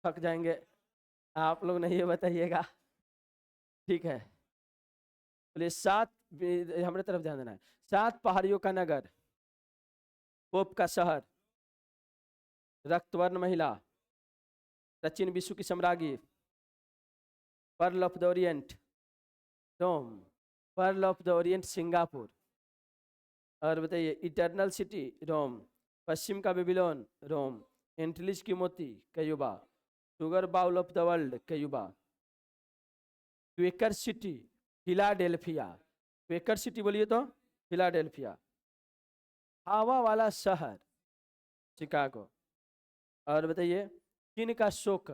थक जाएंगे, आप लोग नहीं बताइएगा, ठीक है? बोलिए सात, हमारे तरफ ध्यान देना है। सात पहाड़ियों का नगर, पोप का शहर, रक्तवर्ण महिला, प्राचीन विश्व की सम्राज्ञी, pearl of the Orient Rome, pearl of the Orient Singapore, और बताइए इटर्नल सिटी रोम, पश्चिम का बेबीलोन रोम, एंटलिस की मोती Cuba, sugar bowl of the world Cuba, Quaker city Philadelphia, Quaker city बोलिए तो फिलाडेल्फिया, हवा वाला शहर शिकागो, और बताइए चीन का शोक,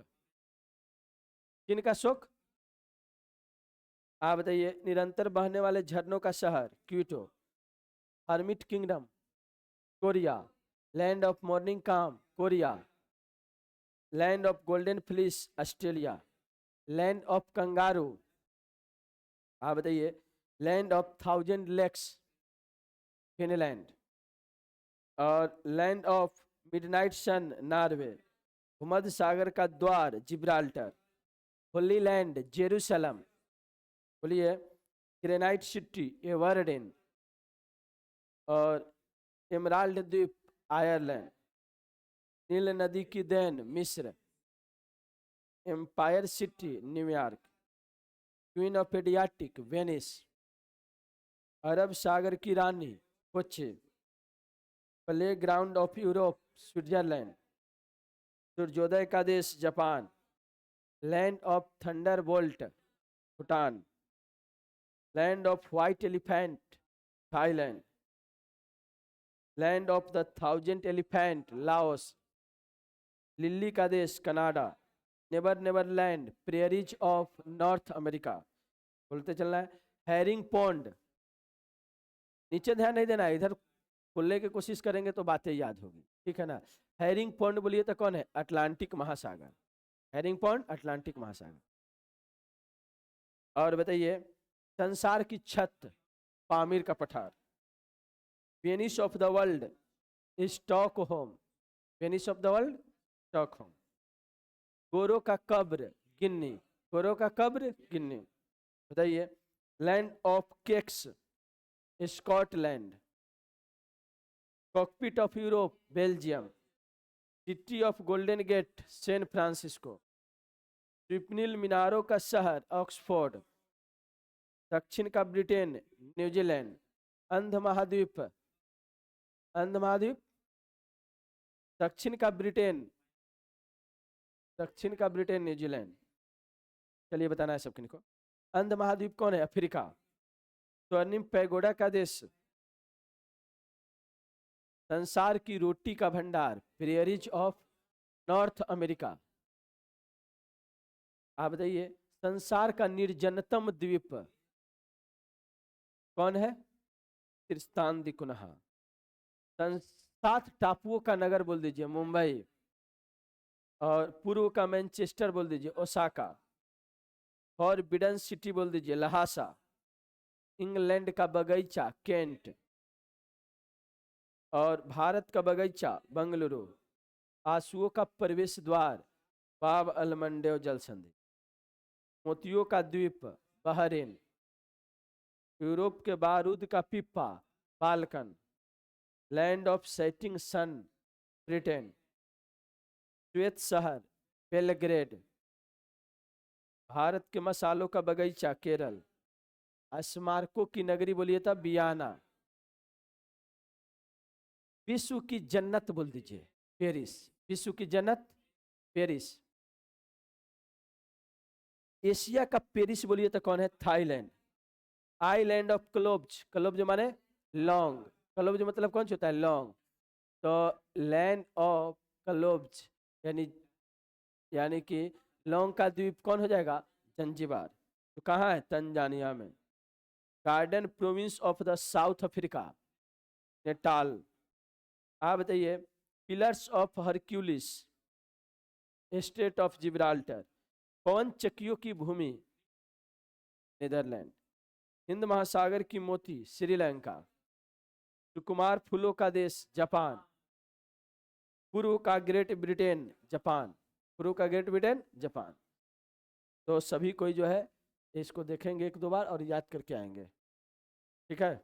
चीन का शोक, आप बताइए निरंतर बहने वाले झरनों का शहर Kyoto, hermit kingdom Korea, land of morning calm Korea, land of golden fleece Australia, land of kangaroo, आप बताइए land of thousand lakes Finland, और land of midnight sun Norway, भूमध्य सागर का द्वार जिब्राल्टर, होली लैंड जेरूसलम, बोलिए granite city Aberdeen, और emerald द्वीप आयरलैंड, नील नदी की देन मिस्र, empire city New York, queen of Adriatic Venice, अरब सागर की रानी Kochi, play ground of Europe Switzerland, सूर्योदय का देश Japan, land of thunder bolt Bhutan, land of white elephant Thailand, land of the thousand elephant Laos, Lillie का देश Canada, never never land prairies of north America, बोलते चलना है, हैरिंग पॉन्ड, नीचे ध्यान नहीं देना है, इधर खुलने की कोशिश करेंगे तो बातें याद होगी, ठीक है ना। हैरिंग पॉन्ड बोलिए तो कौन है, अटलांटिक महासागर, हैरिंग पॉन्ड अटलांटिक महासागर। और बताइए संसार की छत पामीर का पठार, Venice of the world Stockholm, Venice of the world Stockholm, गोरो का कब्र गिन्नी, गोरो का कब्र गिन्नी, बताइए land of cakes Scotland, cockpit of Europe Belgium, city of golden gate San Francisco, ट्रिपनिल मीनारों का शहर ऑक्सफोर्ड, दक्षिण का ब्रिटेन न्यूजीलैंड, अंध महाद्वीप, अंध महाद्वीप, दक्षिण का ब्रिटेन, दक्षिण का ब्रिटेन न्यूजीलैंड, चलिए बताना है सबको इनको। अंध महाद्वीप कौन है, अफ्रीका, स्वर्णिम पैगोडा का देश, संसार की रोटी का भंडार प्रेयरीज ऑफ नॉर्थ अमेरिका, आप बताइए संसार का निर्जनतम द्वीप कौन है, त्रिस्तान दी कुनहा, 7 टापुओं का नगर बोल दीजिए मुंबई, और पूर्व का मैनचेस्टर बोल दीजिए ओसाका, और बिडन सिटी बोल दीजिए लहासा, इंग्लैंड का बगीचा केंट, और भारत का बगीचा बंगलुरु, आंसुओं का प्रवेश द्वार बाब अलमंडेव जल संधि, मोतियों का द्वीप बहरीन, यूरोप के बारूद का पिप्पा Balkan, land of setting sun Britain, श्वेत शहर बेलग्रेड, भारत के मसालों का बगीचा केरल, स्मारकों की नगरी बोलिए था बियाना, विश्व की जन्नत बोल दीजिए पेरिस, विश्व की जन्नत पेरिस, एशिया का पेरिस बोलिए तो कौन है, थाईलैंड, आइलैंड ऑफ क्लोब्ज, क्लोब्ज माने लॉन्ग, क्लोब्ज मतलब कौन सा होता है लॉन्ग, तो लैंड ऑफ क्लोब्ज यानी कि लॉन्ग का द्वीप कौन हो जाएगा, जंजीबार, तो कहाँ है, तंजानिया में, garden province of the South Africa Natal, आप बताइए pillars of Hercules state of Gibraltar, पवन चक्कियों की भूमि नीदरलैंड, हिंद महासागर की मोती श्रीलंका, सुकुमार फूलों का देश जापान, पूर्व का ग्रेट ब्रिटेन जापान, पूर्व का ग्रेट ब्रिटेन जापान। तो सभी कोई जो है इसको देखेंगे 1-2 बार और याद करके आएंगे, ठीक है।